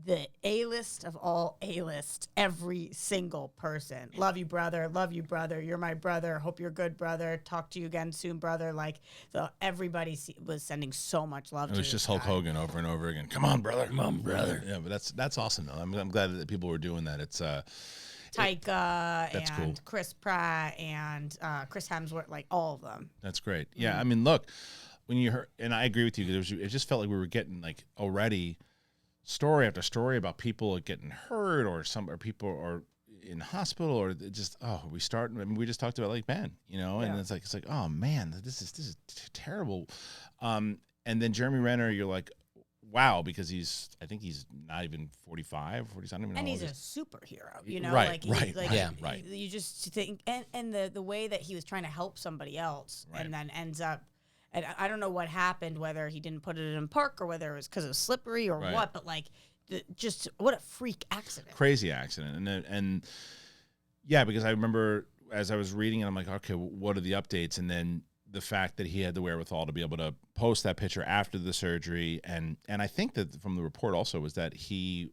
the A-list of all A-list, every single person. Love you, brother. You're my brother. Hope you're good, brother. Talk to you again soon, brother. Like, so everybody was sending so much love to him. It was just Hulk Hogan over and over again. Come on, brother. Yeah, but that's awesome, though. I'm glad that people were doing that. It's Taika and cool. Chris Pratt and Chris Hemsworth, like all of them. That's great. Yeah, I mean, look, when you heard, and I agree with you, it just felt like we were getting, like, already story after story about people getting hurt or people are in hospital or just we just talked about like Ben, and it's like oh man, this is terrible, and And then Jeremy Renner, you're like, wow, because I think he's not even 45, 40, I don't even know. And he's a superhero, you know? Right, like, right. You just think, and the way that he was trying to help somebody else and then ends up, and I don't know what happened, whether he didn't put it in park or whether it was because it was slippery or what, but like, just what a freak accident. Crazy accident. And yeah, because I remember as I was reading it, I'm like, okay, what are the updates? And then the fact that he had the wherewithal to be able to post that picture after the surgery. And I think that from the report also was that he,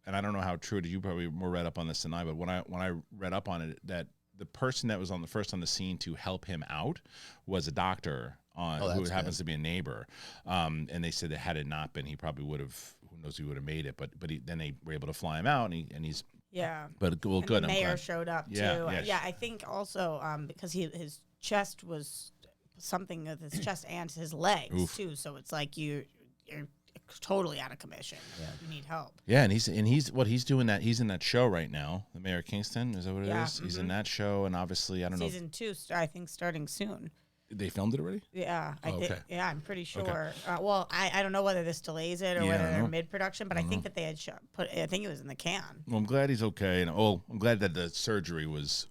and I don't know how true it is, you probably more read up on this than I, but when I read up on it, that the person that was on the scene to help him out was a doctor who happens to be a neighbor. And they said that had it not been, he probably would have, who knows, he would have made it, but then they were able to fly him out and he's, yeah. But well, good. The mayor showed up too. Yeah. Yeah, I think also because his chest was something with his chest and his legs too. So it's like you're totally out of commission. Yeah. You need help. Yeah, and he's doing that. He's in that show right now. The Mayor of Kingston, is that what it is? Mm-hmm. He's in that show, and obviously I don't know. Season 2, I think, starting soon. They filmed it already? Yeah, I think. Okay. Yeah, I'm pretty sure. Okay. Well, I don't know whether this delays it or whether they're mid-production, but I think that they had I think it was in the can. Well, I'm glad he's okay, and I'm glad that the surgery was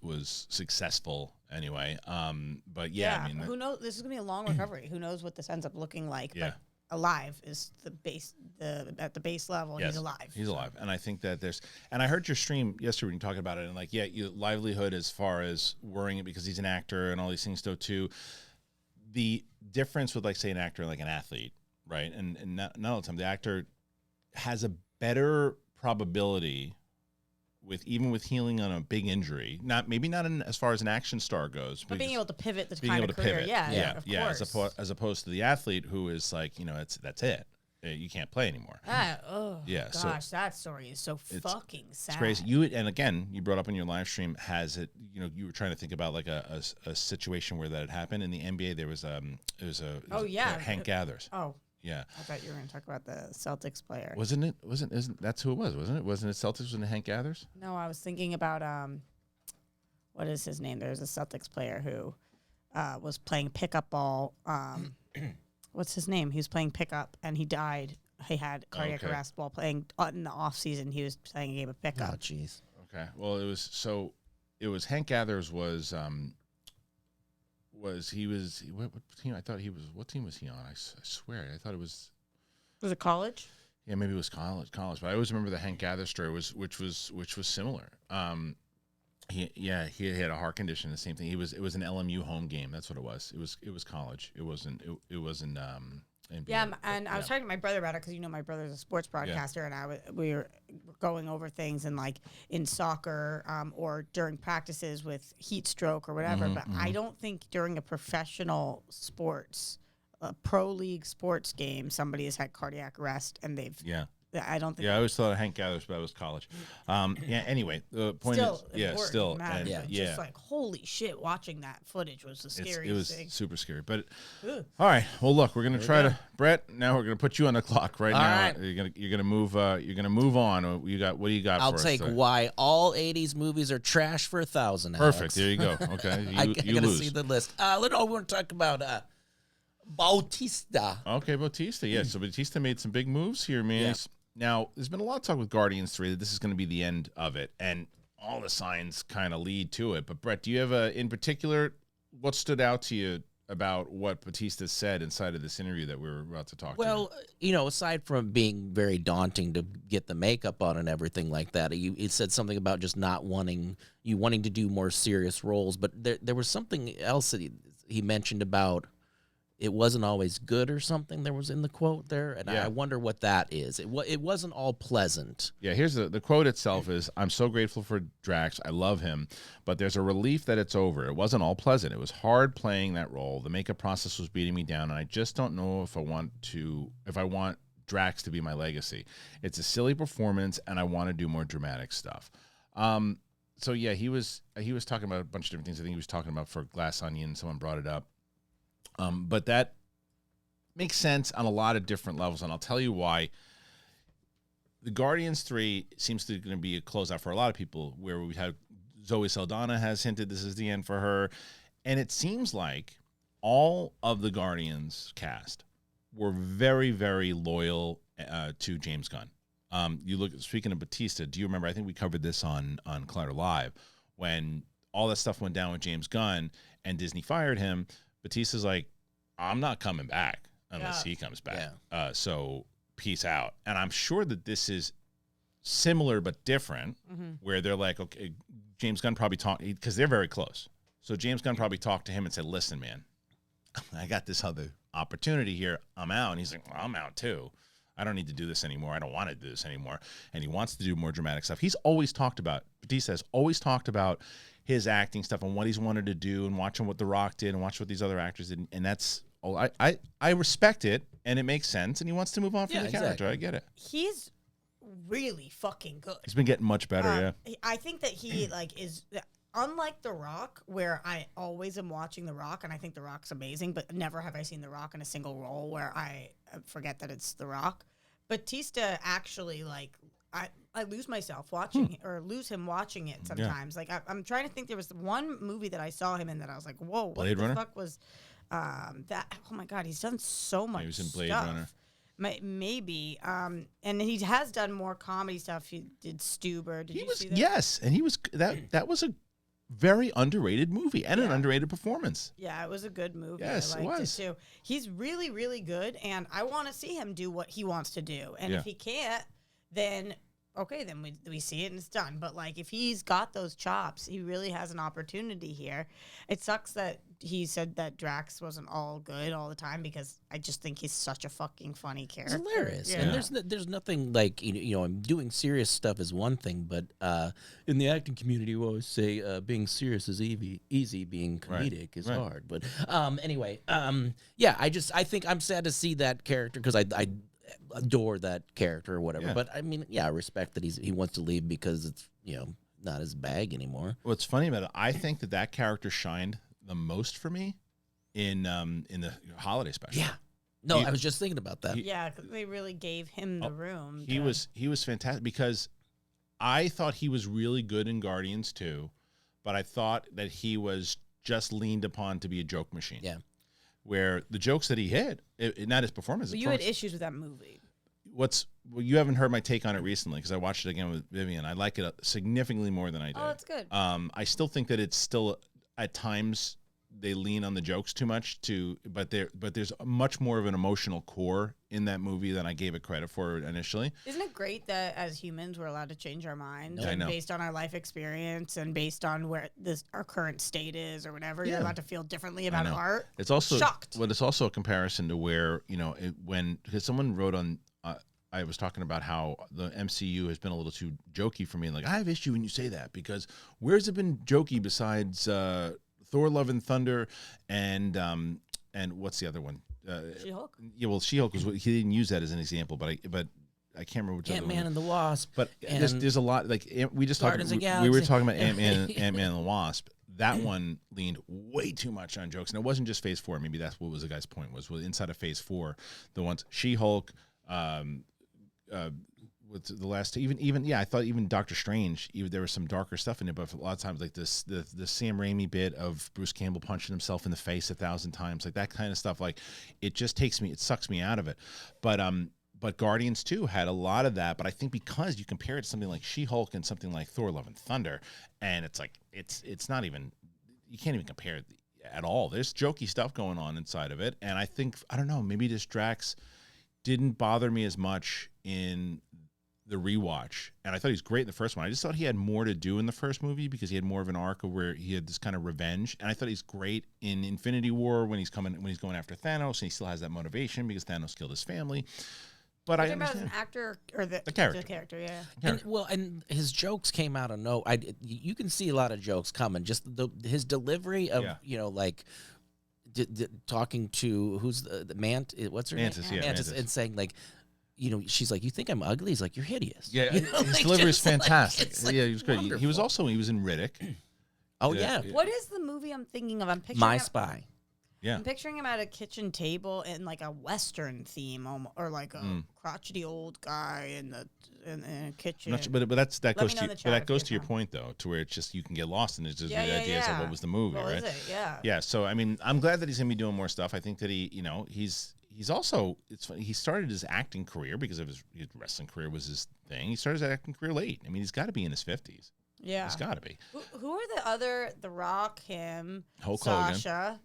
successful anyway. But yeah, I mean, who knows? This is gonna be a long recovery. Who knows what this ends up looking like? Yeah. But alive is the base. At the base level, yes, he's alive. He's alive, and I think that and I heard your stream yesterday when you talking about it, and like, your livelihood as far as worrying because he's an actor and all these things too. The difference with, like, say, an actor and like an athlete, right? And not all the time, the actor has a better probability even with healing on a big injury. Maybe not as far as an action star goes, but being able to pivot this being kind able of to career, pivot. of course. As opposed to the athlete who is like, that's it. You can't play anymore. Gosh, that story is so fucking sad. It's crazy. And again, you brought up in your live stream, you were trying to think about like a situation where that had happened in the NBA. There was Hank Gathers. Oh. Yeah. I thought you were going to talk about the Celtics player. Isn't that's who it was, wasn't it? Wasn't it Celtics? Wasn't it Hank Gathers? No, I was thinking about what is his name? There's a Celtics player who was playing pickup ball. What's his name? He was playing pickup and he died. He had cardiac arrest while playing in the off season. He was playing a game of pickup. Oh, jeez. Okay. Well, it was Hank Gathers was what team? I thought he was. What team was he on? I swear, I thought it was. Was it college? Yeah, maybe it was college. But I always remember the Hank Gathers story which was similar. He had a heart condition. The same thing. It was an LMU home game. That's what it was. It was college. It wasn't. NBA. Yeah, and I was talking to my brother about it because my brother's a sports broadcaster, and we were going over things and like in soccer or during practices with heat stroke or whatever. But I don't think during a professional sports, a pro league sports game, somebody has had cardiac arrest and they've. Yeah. I don't think. Yeah, I always thought of Hank Gathers, but it was college. Anyway, the point is, just like holy shit, watching that footage was the scariest thing. It was super scary. But all right, well, look, we're gonna try to Brett. Now we're gonna put you on the clock right now. Right. You're gonna move on. What do you got? I'll take why all '80s movies are trash for 1,000. Perfect. There you go. Okay, I gotta see the list. We're gonna talk about. Bautista. Okay, Bautista. Yeah, so Bautista made some big moves here, man. Yeah. Now, there's been a lot of talk with Guardians 3 that this is going to be the end of it, and all the signs kind of lead to it. But, Brett, do you have in particular, what stood out to you about what Bautista said inside of this interview that we were about to talk to? Well, aside from being very daunting to get the makeup on and everything like that, it said something about just not wanting to do more serious roles. But there was something else that he mentioned about it wasn't always good or something there was in the quote there, and I wonder what that is. It wasn't all pleasant. Yeah, here's the quote itself is, "I'm so grateful for Drax. I love him, but there's a relief that it's over. It wasn't all pleasant. It was hard playing that role. The makeup process was beating me down, and I just don't know if I want Drax to be my legacy. It's a silly performance, and I want to do more dramatic stuff." So yeah, he was talking about a bunch of different things. I think he was talking about for Glass Onion. Someone brought it up. But that makes sense on a lot of different levels, and I'll tell you why. The Guardians 3 seems to going to be a closeout for a lot of people, where we have Zoe Saldana has hinted this is the end for her, and it seems like all of the Guardians cast were very, very loyal to James Gunn. You look, speaking of Bautista, do you remember? I think we covered this on Collider Live when all that stuff went down with James Gunn and Disney fired him. Batista's like, I'm not coming back unless he comes back. Yeah. So peace out. And I'm sure that this is similar but different, where they're like, okay, James Gunn probably talked, because they're very close. So James Gunn probably talked to him and said, listen, man, I got this other opportunity here. I'm out. And he's like, well, I'm out too. I don't need to do this anymore. I don't want to do this anymore. And he wants to do more dramatic stuff. He's always talked about, Bautista has always talked about his acting stuff and what he's wanted to do and watching what The Rock did and watch what these other actors did. And that's, I respect it and it makes sense. And he wants to move on from the character. I get it. He's really fucking good. He's been getting much better, I think that he is unlike The Rock, where I always am watching The Rock, and I think The Rock's amazing, but never have I seen The Rock in a single role where I forget that it's The Rock. Batista actually, like, I lose myself watching or lose him watching it sometimes. Like, I'm trying to think. There was one movie that I saw him in that I was like, whoa, what Blade the Runner? fuck was that? Oh my God, he's done so much. He was in Blade stuff. Runner. Maybe, and he has done more comedy stuff. He did Stuber. Did you see that? Yes, and he was that was a very underrated movie and an underrated performance. Yeah, it was a good movie. Yes, I liked it was. too. He's really, really good, and I want to see him do what he wants to do. And if he can't, then okay, then we see it and it's done. But like, if he's got those chops, he really has an opportunity here. It sucks that he said that Drax wasn't all good all the time, because I just think he's such a fucking funny character. It's hilarious, Yeah. and there's nothing like I'm doing serious stuff is one thing, but in the acting community, we always say being serious is easy, being comedic is hard. But anyway, yeah, I think I'm sad to see that character because I adore that character or whatever. Yeah. But I mean, yeah, I respect that he wants to leave because it's not his bag anymore. What's funny about it, I think that character shined the most for me in the holiday special. Yeah. No, I was just thinking about that. Yeah, 'cause they really gave him the room. He was fantastic because I thought he was really good in Guardians 2, but I thought that he was just leaned upon to be a joke machine. Yeah. Where the jokes that he hit, not his performance. But you had issues with that movie. You haven't heard my take on it recently because I watched it again with Vivian. I like it significantly more than I did. Oh, that's good. I still think that it's still at times they lean on the jokes too much but there's much more of an emotional core in that movie than I gave it credit for initially. Isn't it great that as humans we're allowed to change our minds I know. based on our life experience and based on where our current state is or whatever? You're allowed to feel differently about art. It's also shocked. But it's also a comparison to where because someone wrote on. I was talking about how the MCU has been a little too jokey for me. And like, I have issue when you say that because where's it been jokey besides Thor: Love and Thunder and what's the other one? She-Hulk? Yeah, well, She-Hulk was he didn't use that as an example, but I can't remember which other one. Ant-Man and the Wasp. But there's a lot like we just talked. Guardians of the We were Galaxy. talking about Ant-Man and the Wasp. That one leaned way too much on jokes, and it wasn't just Phase 4. Maybe that's what was the guy's point was inside of Phase 4, the ones She-Hulk. With the last even I thought even Doctor Strange there was some darker stuff in it, but a lot of times like this the Sam Raimi bit of Bruce Campbell punching himself in the face 1,000 times, like that kind of stuff, like it just sucks me out of it. But Guardians 2 had a lot of that, but I think because you compare it to something like She-Hulk and something like Thor: Love and Thunder, and it's like it's not even, you can't even compare it at all. There's jokey stuff going on inside of it, and I think I don't know, maybe this Drax didn't bother me as much in the rewatch, and I thought he was great in the first one. I just thought he had more to do in the first movie because he had more of an arc of where he had this kind of revenge, and I thought he's great in Infinity War when he's going after Thanos, and he still has that motivation because Thanos killed his family. But I about as understand. an actor or the character. The character, yeah. And his jokes came out of no. You can see a lot of jokes coming. Just his delivery of like talking to who's the Mant? What's her Mantis, name? yeah, Mantis, Mantis. and saying like, she's like, you think I'm ugly? He's like, you're hideous. Yeah, You know, his like, delivery is just like, fantastic. it's, like, Yeah, he was great. He was wonderful. he was in Riddick. Oh yeah, What is the movie I'm thinking of? I'm picturing My him- Spy. Yeah. I'm picturing him at a kitchen table in like a Western theme, or like a crotchety old guy in a kitchen. I'm not sure, but that goes me know to in the but chat that if goes you to your know. point though, to where it's just you can get lost in it. Just Yeah, the yeah, ideas of yeah. what was the movie, What right? is it? Yeah. Yeah. So I mean, I'm glad that he's gonna be doing more stuff. I think that he's he's also, it's funny, he started his acting career because of his wrestling career was his thing. He started his acting career late. I mean, he's got to be in his 50s. Yeah. He's got to be. Who are the Rock, him, Hulk Hogan. Sasha?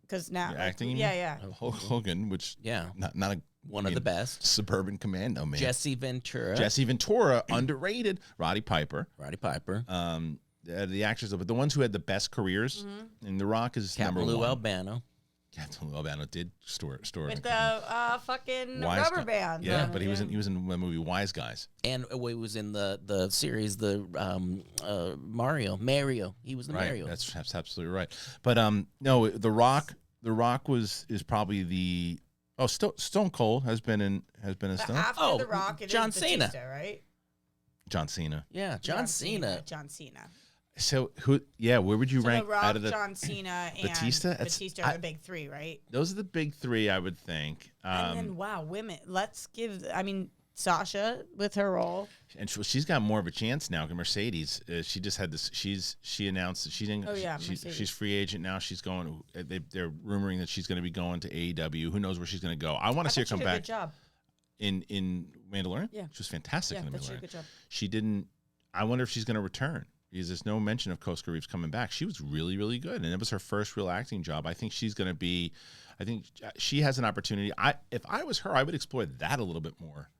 Because now, acting, you mean? yeah. Hulk Hogan, which not one of the best. Suburban Commando man. Jesse Ventura, underrated. Roddy Piper. The actors, but the ones who had the best careers, and The Rock is Captain number Lou one. Albano. Captain Lou Albano did store with the fucking rubber band. Yeah, but he was in the movie Wise Guys, and he was in the series Mario. He was in Mario. That's absolutely right. But no, The Rock is probably the Stone Cold has been in stuff. After The Rock, John Cena, Batista, right? John Cena. Yeah, John Cena. So where would you rank The Rock, out of the John Cena, and Batista? Batista are the big three, right? Those are the big three, I would think. And then women. Let's give. I mean, Sasha with her role, and she's got more of a chance now. Mercedes, she just had this. She announced that she's free agent now. She's going. They're rumoring that she's going to be going to AEW. Who knows where she's going to go? I want to see her come back. Good job. In Mandalorian. Yeah, she was fantastic in the Mandalorian. She did a good job. She didn't. I wonder if she's going to return. Because there's no mention of Costa Reeves coming back. She was really, really good, and it was her first real acting job. I think she's going to be. I think she has an opportunity. If I was her, I would explore that a little bit more,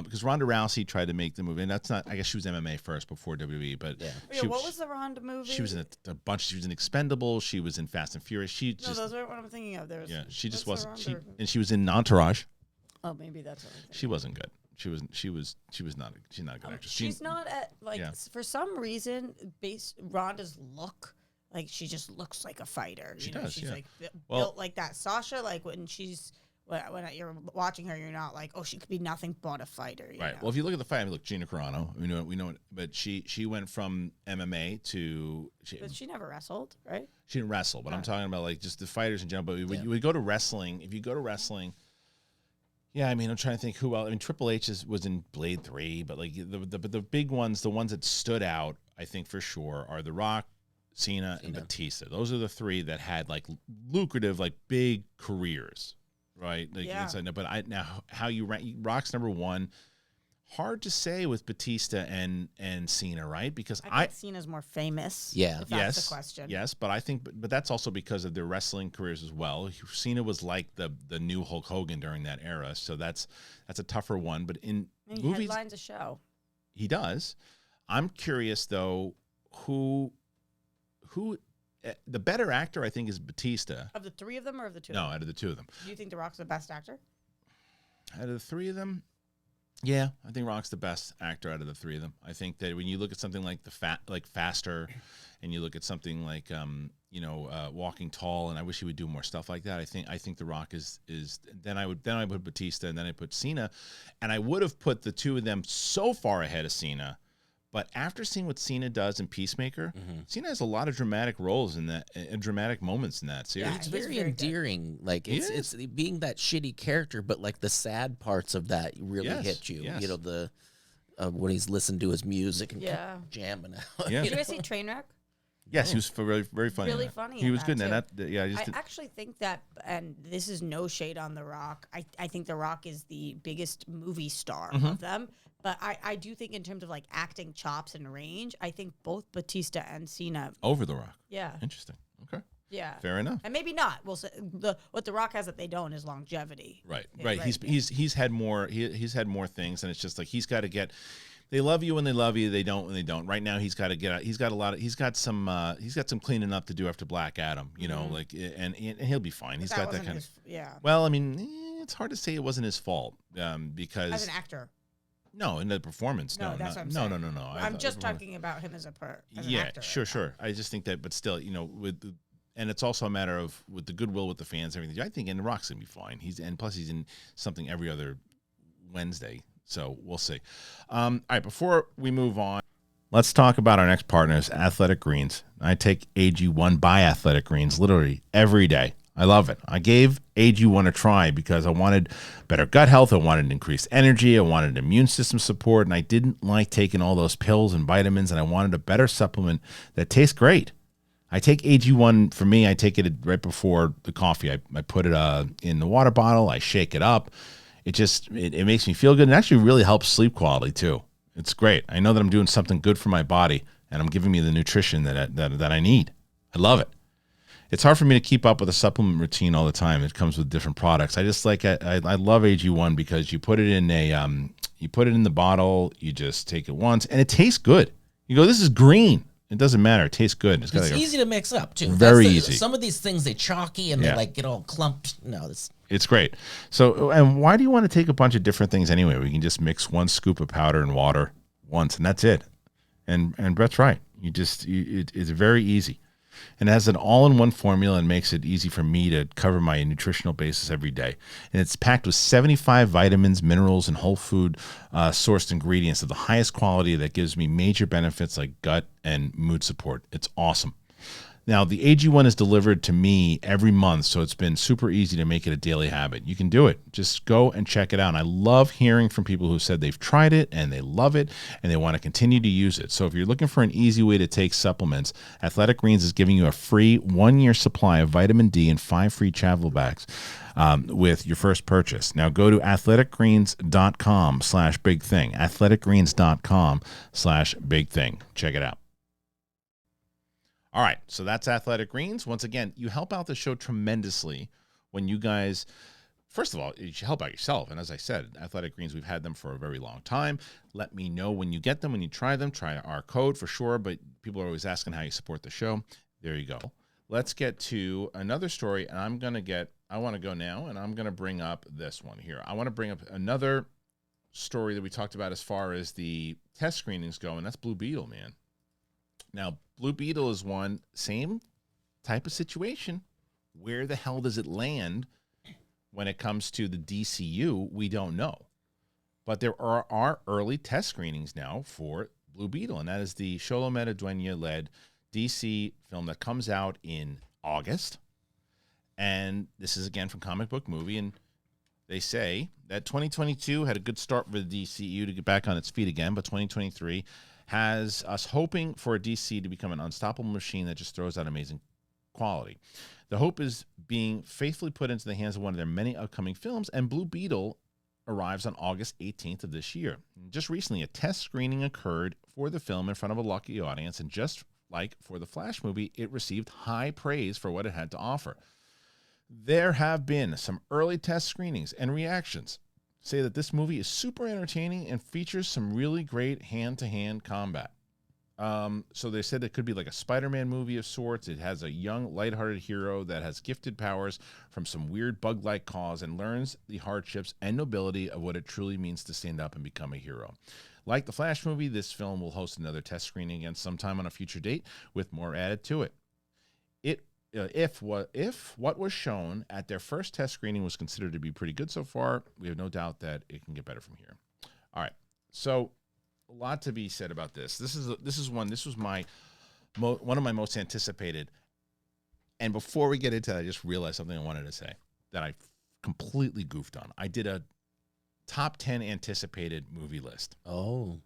because Ronda Rousey tried to make the movie, and that's not. I guess she was MMA first before WWE, but what was the Ronda movie? She was in a bunch. She was in Expendables. She was in Fast and Furious. Those aren't what I'm thinking of. She just wasn't. And she was in Entourage. Oh, maybe that's what I'm thinking. She wasn't good. She not a good actress. She's not at for some reason Ronda's look, like she just looks like a fighter. She does. She's built like that. Sasha, like when you're watching her, you're not like, oh, she could be nothing but a fighter. You know? Well, if you look at the fight, look, Gina Carano. We know it, but she went from MMA to. But she never wrestled, right? She didn't wrestle, but I'm talking about like just the fighters in general. But you would go to wrestling. If you go to wrestling. Yeah, I mean, I'm trying to think who else. I mean, Triple H was in Blade 3, but like the big ones, the ones that stood out, I think for sure, are The Rock, Cena, and Batista. Those are the three that had like lucrative, like big careers, right? Like, but how you rank Rock's number one. Hard to say with Batista and Cena, right? Because I think Cena's more famous. Yeah, if that's the question. Yes, but I think, but that's also because of their wrestling careers as well. Cena was like the new Hulk Hogan during that era, so that's a tougher one. But in movies, headlines a show. He does. I'm curious though, who the better actor I think is Batista. Of the three of them, or of the two? No, out of the two of them. Do you think The Rock's the best actor? Out of the three of them. Yeah, I think Rock's the best actor out of the three of them. I think that when you look at something like Faster, and you look at something like Walking Tall, and I wish he would do more stuff like that. I think The Rock is. Then I put Batista, and then I put Cena, and I would have put the two of them so far ahead of Cena. But after seeing what Cena does in Peacemaker, Cena has a lot of dramatic roles in that, dramatic moments in that series. Yeah, it's very endearing. Good. Like it's being that shitty character, but like the sad parts of that really hit you. Yes. You know, the when he's listening to his music and jamming out. Yeah. Did you guys see Trainwreck? Yes, he was very, very funny. Really funny. He was good. And I actually think that, and this is no shade on The Rock. I think The Rock is the biggest movie star of them. But I do think in terms of like acting chops and range, I think both Batista and Cena over The Rock. Yeah. Interesting. Okay. Yeah. Fair enough. And maybe not. We'll say what The Rock has that they don't is longevity. Right. He's had more. He's had more things, and it's just like he's got to get. They love you when they love you. They don't when they don't. Right now, he's got to get. He's got a lot of. He's got some cleaning up to do after Black Adam. You know, like and he'll be fine. He's got that kind of. Yeah. Well, I mean, it's hard to say it wasn't his fault because as an actor. No, in the performance. No, that's what I'm saying. No. I'm just talking about him as an actor. Sure. I just think that, but still, and it's also a matter of with the goodwill with the fans, and everything. I think, and Rock's gonna be fine. Plus he's in something every other Wednesday, so we'll see. All right, before we move on, let's talk about our next partners, Athletic Greens. I take AG1 by Athletic Greens literally every day. I love it. I gave AG1 a try because I wanted better gut health. I wanted increased energy. I wanted immune system support. And I didn't like taking all those pills and vitamins. And I wanted a better supplement that tastes great. I take AG1 for me. I take it right before the coffee. I put it in the water bottle. I shake it up. It makes me feel good, and actually really helps sleep quality too. It's great. I know that I'm doing something good for my body, and I'm giving me the nutrition that I need. I love it. It's hard for me to keep up with a supplement routine all the time. It comes with different products. I just like I love AG1 because you put it in the bottle. You just take it once, and it tastes good. You go, this is green. It doesn't matter. It tastes good. It's easy to mix up too. Very easy. Some of these things they chalky and they like get all clumped. No, it's great. So, and why do you want to take a bunch of different things anyway? We can just mix 1 scoop of powder and water once, and that's it. And Brett's right. It's very easy. And it has an all-in-one formula and makes it easy for me to cover my nutritional basis every day. And it's packed with 75 vitamins, minerals, and whole food sourced ingredients of the highest quality that gives me major benefits like gut and mood support. It's awesome. Now, the AG1 is delivered to me every month, so it's been super easy to make it a daily habit. You can do it. Just go and check it out. And I love hearing from people who said they've tried it and they love it and they want to continue to use it. So if you're looking for an easy way to take supplements, Athletic Greens is giving you a free 1-year supply of vitamin D and 5 free travel bags with your first purchase. Now go to athleticgreens.com/bigthing. athleticgreens.com/bigthing. Check it out. All right, so that's Athletic Greens. Once again, you help out the show tremendously when you guys, first of all, you should help out yourself. And as I said, Athletic Greens, we've had them for a very long time. Let me know when you get them, when you try them. Try our code for sure, but people are always asking how you support the show. There you go. Let's get to another story, and I want to go now, and I'm going to bring up this one here. I want to bring up another story that we talked about as far as the test screenings go, and that's Blue Beetle, man. Now, Blue Beetle is one, same type of situation. Where the hell does it land when it comes to the DCU? We don't know. But there are early test screenings now for Blue Beetle, and that is the Sholometa Dueña-led DC film that comes out in August. And this is, again, from Comic Book Movie, and they say that 2022 had a good start for the DCU to get back on its feet again, but 2023 has us hoping for a DC to become an unstoppable machine that just throws out amazing quality. The hope is being faithfully put into the hands of one of their many upcoming films, and Blue Beetle arrives on August 18th of this year. Just recently, a test screening occurred for the film in front of a lucky audience, and just like for the Flash movie, it received high praise for what it had to offer. There have been some early test screenings and reactions say that this movie is super entertaining and features some really great hand-to-hand combat. So they said it could be like a Spider-Man movie of sorts. It has a young, lighthearted hero that has gifted powers from some weird bug-like cause and learns the hardships and nobility of what it truly means to stand up and become a hero. Like the Flash movie, this film will host another test screening again sometime on a future date with more added to it. If what was shown at their first test screening was considered to be pretty good so far, we have no doubt that it can get better from here. All right, so a lot to be said about this. This was one of my most anticipated. And before we get into that, I just realized something I wanted to say that I completely goofed on. I did a top 10 anticipated movie list. Oh,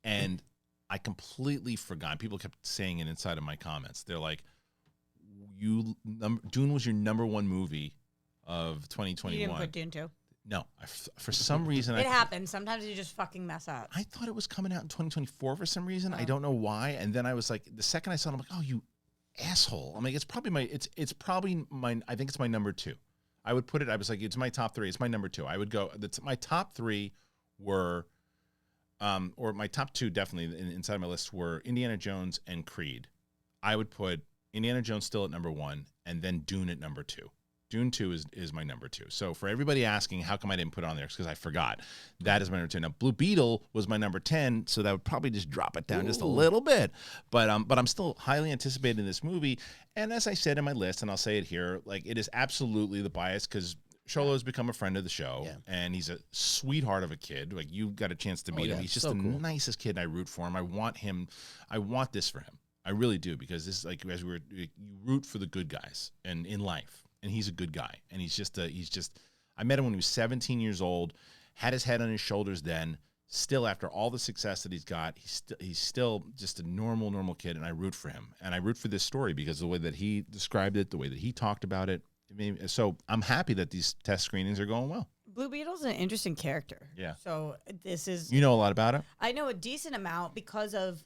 and I completely forgot. People kept saying it inside of my comments. They're like, Dune was your number one movie of 2021. You didn't put Dune 2? No. For some reason. It happens. Sometimes you just fucking mess up. I thought it was coming out in 2024 for some reason. I don't know why. And then I was like, the second I saw it, I'm like, oh, you asshole. I'm like, it's probably my, I think it's my number 2. I would put it, I was like, it's my top 3. It's my number 2. I would go, my top 3 were, or my top 2 definitely inside my list were Indiana Jones and Creed. I would put Indiana Jones still at number 1, and then Dune at number 2. Dune 2 is my number 2. So for everybody asking, how come I didn't put it on there? It's because I forgot. That is my number 2. Now, Blue Beetle was my number 10, so that would probably just drop it down just a little bit. But I'm still highly anticipated in this movie. And as I said in my list, and I'll say it here, like it is absolutely the bias because Cholo has become a friend of the show, and he's a sweetheart of a kid. Like you got a chance to meet him. He's just the nicest kid, and I root for him. I want this for him. I really do, because this is like, as you root for the good guys and in life, and he's a good guy, and he's just I met him when he was 17 years old, had his head on his shoulders then, still, after all the success that he's got, he's still just a normal kid, and I root for him. And I root for this story because of the way that he described it, the way that he talked about it. I mean, so I'm happy that these test screenings are going well. Blue Beetle's an interesting character. Yeah. So this is... You know a lot about it? I know a decent amount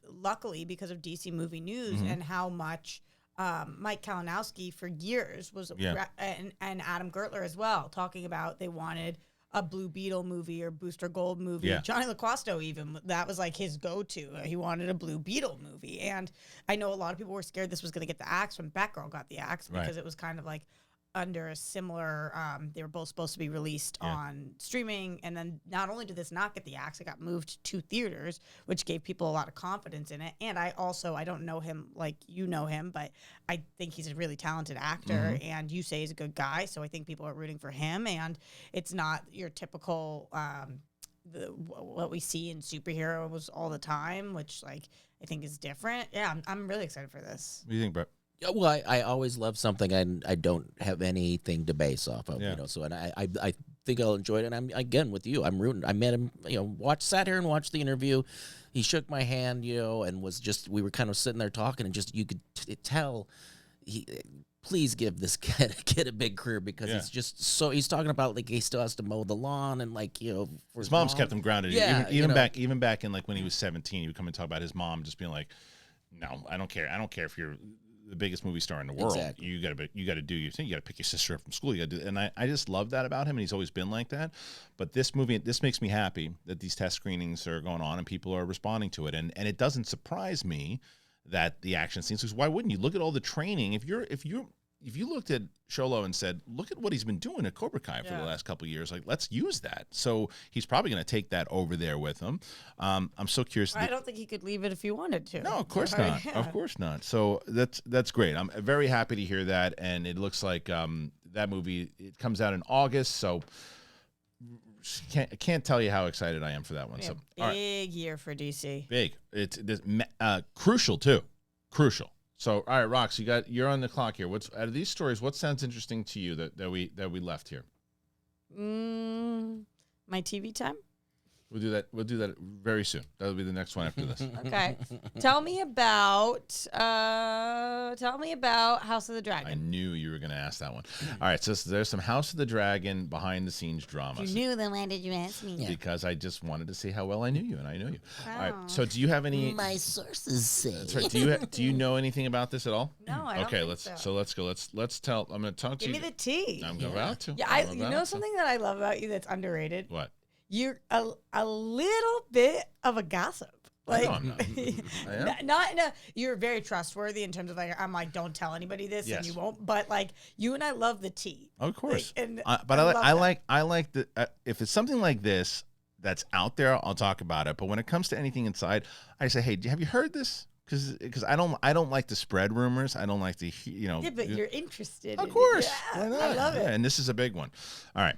luckily, because of DC Movie News and how much Mike Kalinowski for years was, and Adam Gertler as well, talking about they wanted a Blue Beetle movie or Booster Gold movie. Yeah. Johnny LaQuasto even, that was like his go-to. He wanted a Blue Beetle movie. And I know a lot of people were scared this was going to get the axe when Batgirl got the axe because it was kind of like under a similar, they were both supposed to be released on streaming, and then not only did this not get the axe, it got moved to theaters, which gave people a lot of confidence in it. And I don't know him like you know him, but I think he's a really talented actor, and you say he's a good guy, so I think people are rooting for him, and it's not your typical what we see in superheroes all the time, which like I think is different. Yeah, I'm really excited for this. What do you think, Brett? Well, I always love something I don't have anything to base off of, you know. So, and I think I'll enjoy it. And I'm again with you. I'm rooting. I met him, you know, sat here and watched the interview. He shook my hand, you know, and we were kind of sitting there talking, and just you could tell please give this kid a big career because he's just he's talking about like he still has to mow the lawn and like, you know, for his mom's kept him grounded. Yeah, even back in like when he was 17, he would come and talk about his mom just being like, no, I don't care. I don't care if you're the biggest movie star in the world. Exactly. You got to do your thing. You got to pick your sister up from school. You got to do, and I just love that about him, and he's always been like that. But this makes me happy that these test screenings are going on and people are responding to it, and it doesn't surprise me that the action scenes. Because why wouldn't you look at all the training? If you looked at Xolo and said, look at what he's been doing at Cobra Kai for the last couple of years, like, let's use that. So he's probably going to take that over there with him. I'm so curious. I don't think he could leave it if he wanted to. No, of course not. Yeah. Of course not. So that's great. I'm very happy to hear that. And it looks like that movie, it comes out in August. So can't tell you how excited I am for that one. So big year for DC. Big. It's crucial too. Crucial. So, all right, Rox, you're on the clock here. Out of these stories, what sounds interesting to you that we left here? My TV time. We'll do that very soon. That'll be the next one after this. Okay. Tell me about House of the Dragon. I knew you were going to ask that one. All right, so there's some House of the Dragon behind the scenes drama. If you knew, then why did you ask me? Because I just wanted to see how well I knew you, and I know you. Oh. All right. So do you have any? My sources say. That's right. Do you know anything about this at all? No, I don't. Okay, let's go. Let's tell. I'm going to talk to you. Give me the tea. I'm about to. Yeah, you know something that I love about you that's underrated. What? You're a little bit of a gossip. Like, no, I am. Not in a, you're very trustworthy in terms of like, I'm like, don't tell anybody this, and you won't. But like, you and I love the tea. Of course. Like, and but I like the if it's something like this that's out there, I'll talk about it. But when it comes to anything inside, I say, hey, have you heard this? Because I don't like to spread rumors. I don't like to Yeah, but you're interested. Of course. Yeah, I love it. And this is a big one. All right.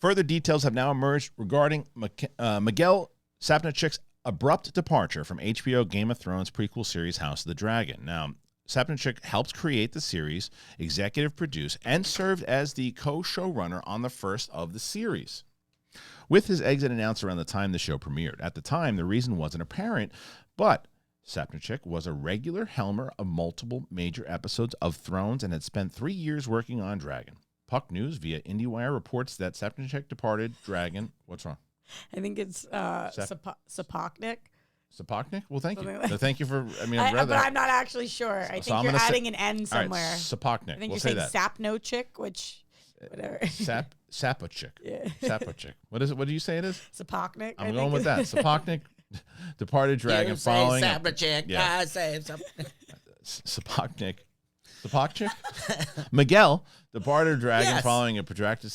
Further details have now emerged regarding Miguel Sapochnik's abrupt departure from HBO Game of Thrones prequel series House of the Dragon. Now, Sapochnik helped create the series, executive produce, and served as the co-showrunner on the first of the series. With his exit announced around the time the show premiered. At the time, the reason wasn't apparent, but Sapochnik was a regular helmer of multiple major episodes of Thrones and had spent 3 years working on Dragon. Puck News via IndieWire reports that Sapochnik departed Dragon. What's wrong? I think it's Sapochnik. Sapochnik? Well, thank you. Like Thank you for. I've read but that. I'm not actually sure. I think you're adding an N somewhere. All right, Sapochnik. I think we'll you're say saying that. Sapnochik, which whatever. Sapochnik. Yeah. Sapochnik. What is it? What do you say it is? Sapochnik. I'm going with that. Sapochnik departed Dragon following. Sapochnik. Yeah. I say something. Sapochnik. Miguel departed Dragon following a protracted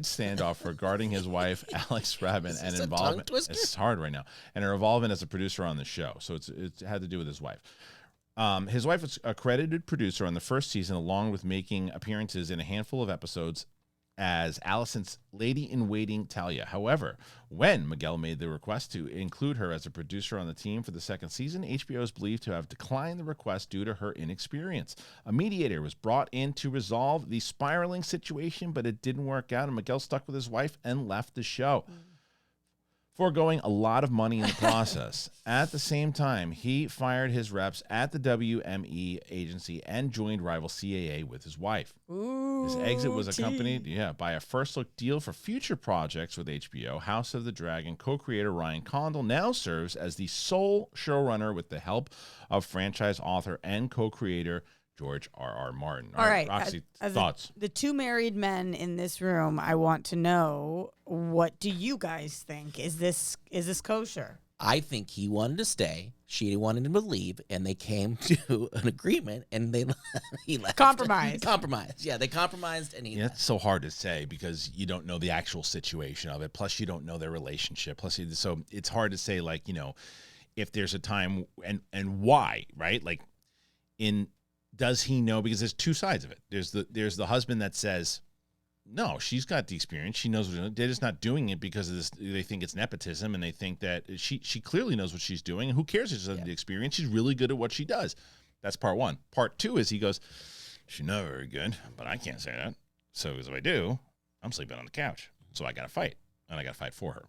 standoff regarding his wife Alex Rabin and involvement. It's hard right now, and her involvement as a producer on the show. So it had to do with his wife. His wife was a credited producer on the first season, along with making appearances in a handful of episodes as Allison's lady-in-waiting Talia. However, when Miguel made the request to include her as a producer on the team for the second season, HBO is believed to have declined the request due to her inexperience. A mediator was brought in to resolve the spiraling situation, but it didn't work out, and Miguel stuck with his wife and left the show. foregoing a lot of money in the process. At the same time, he fired his reps at the WME agency and joined rival CAA with his wife. Ooh, His exit was accompanied by a first-look deal for future projects with HBO. House of the Dragon co-creator Ryan Condal now serves as the sole showrunner with the help of franchise author and co-creator George R.R. Martin. All right, Roxy, as thoughts? the two married men in this room, I want to know, what do you guys think? Is this kosher? I think he wanted to stay. She wanted him to leave, and they came to an agreement, and he left. Compromise. Yeah, they compromised, and he left. It's so hard to say because you don't know the actual situation of it. Plus, you don't know their relationship. So it's hard to say, like, if there's a time and why, right? Like, does he know? Because there's two sides of it. There's the husband that says, no, she's got the experience. She knows what they're just not doing it because of this. They think it's nepotism, and they think that she clearly knows what she's doing. And who cares if she doesn't have the experience? She's really good at what she does. That's part one. Part two is he goes, she's not very good, but I can't say that. So if I do, I'm sleeping on the couch. So I got to fight, and I got to fight for her.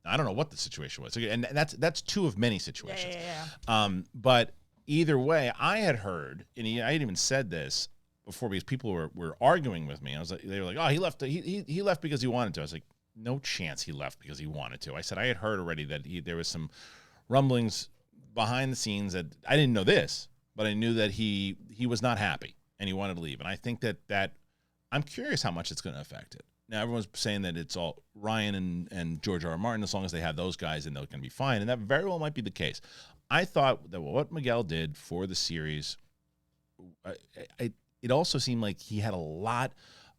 Now, I don't know what the situation was, and that's two of many situations. Yeah. But either way, I had heard, and I had even said this before because people were arguing with me. They were like, "Oh, he left. He left because he wanted to." I was like, "No chance he left because he wanted to." I said I had heard already that there was some rumblings behind the scenes that I didn't know this, but I knew that he was not happy and he wanted to leave. And I think that I'm curious how much it's going to affect it. Now everyone's saying that it's all Ryan and George R. R. Martin. As long as they have those guys, then they're going to be fine, and that very well might be the case. I thought that what Miguel did for the series, it also seemed like he had a lot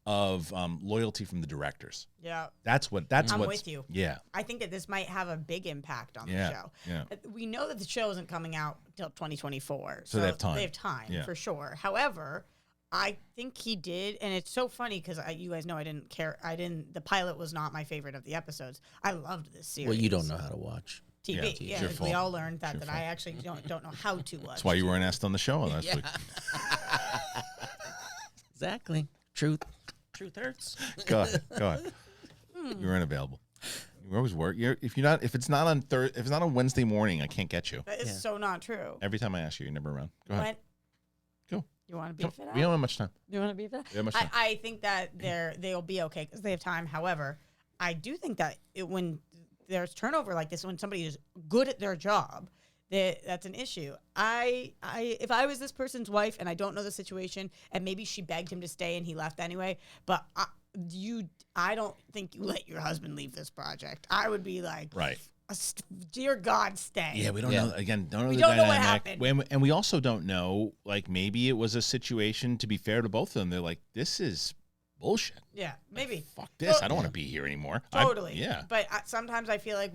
of loyalty from the directors. Yeah. I'm with you. Yeah. I think that this might have a big impact on the show. Yeah. We know that the show isn't coming out until 2024. So they have time. They have time, for sure. However, I think he did, and it's so funny because you guys know I didn't care. The pilot was not my favorite of the episodes. I loved this series. Well, you don't know how to watch TV. Yeah, we all learned that I actually don't know how to watch. That's why you weren't asked on the show last week. Exactly. Truth hurts. Go ahead. You're unavailable. You always work. If it's not on Wednesday morning, I can't get you. That is so not true. Every time I ask you, you're never around. Go ahead. Go. You want to beef it up? We don't have much time. You want to beef it up? We have much time. I think that they'll be okay because they have time. However, I do think that when there's turnover like this, when somebody is good at their job, that's an issue. If I was this person's wife and I don't know the situation, and maybe she begged him to stay and he left anyway, but I don't think you let your husband leave this project. I would be like, right. Dear God, stay. Yeah, we don't know. Again, don't know we the don't dynamic. know what happened. And we also don't know, like, maybe it was a situation, to be fair to both of them, they're like, this is bullshit. Yeah, maybe. Like, fuck this. I don't want to be here anymore. Totally. Yeah. But sometimes I feel like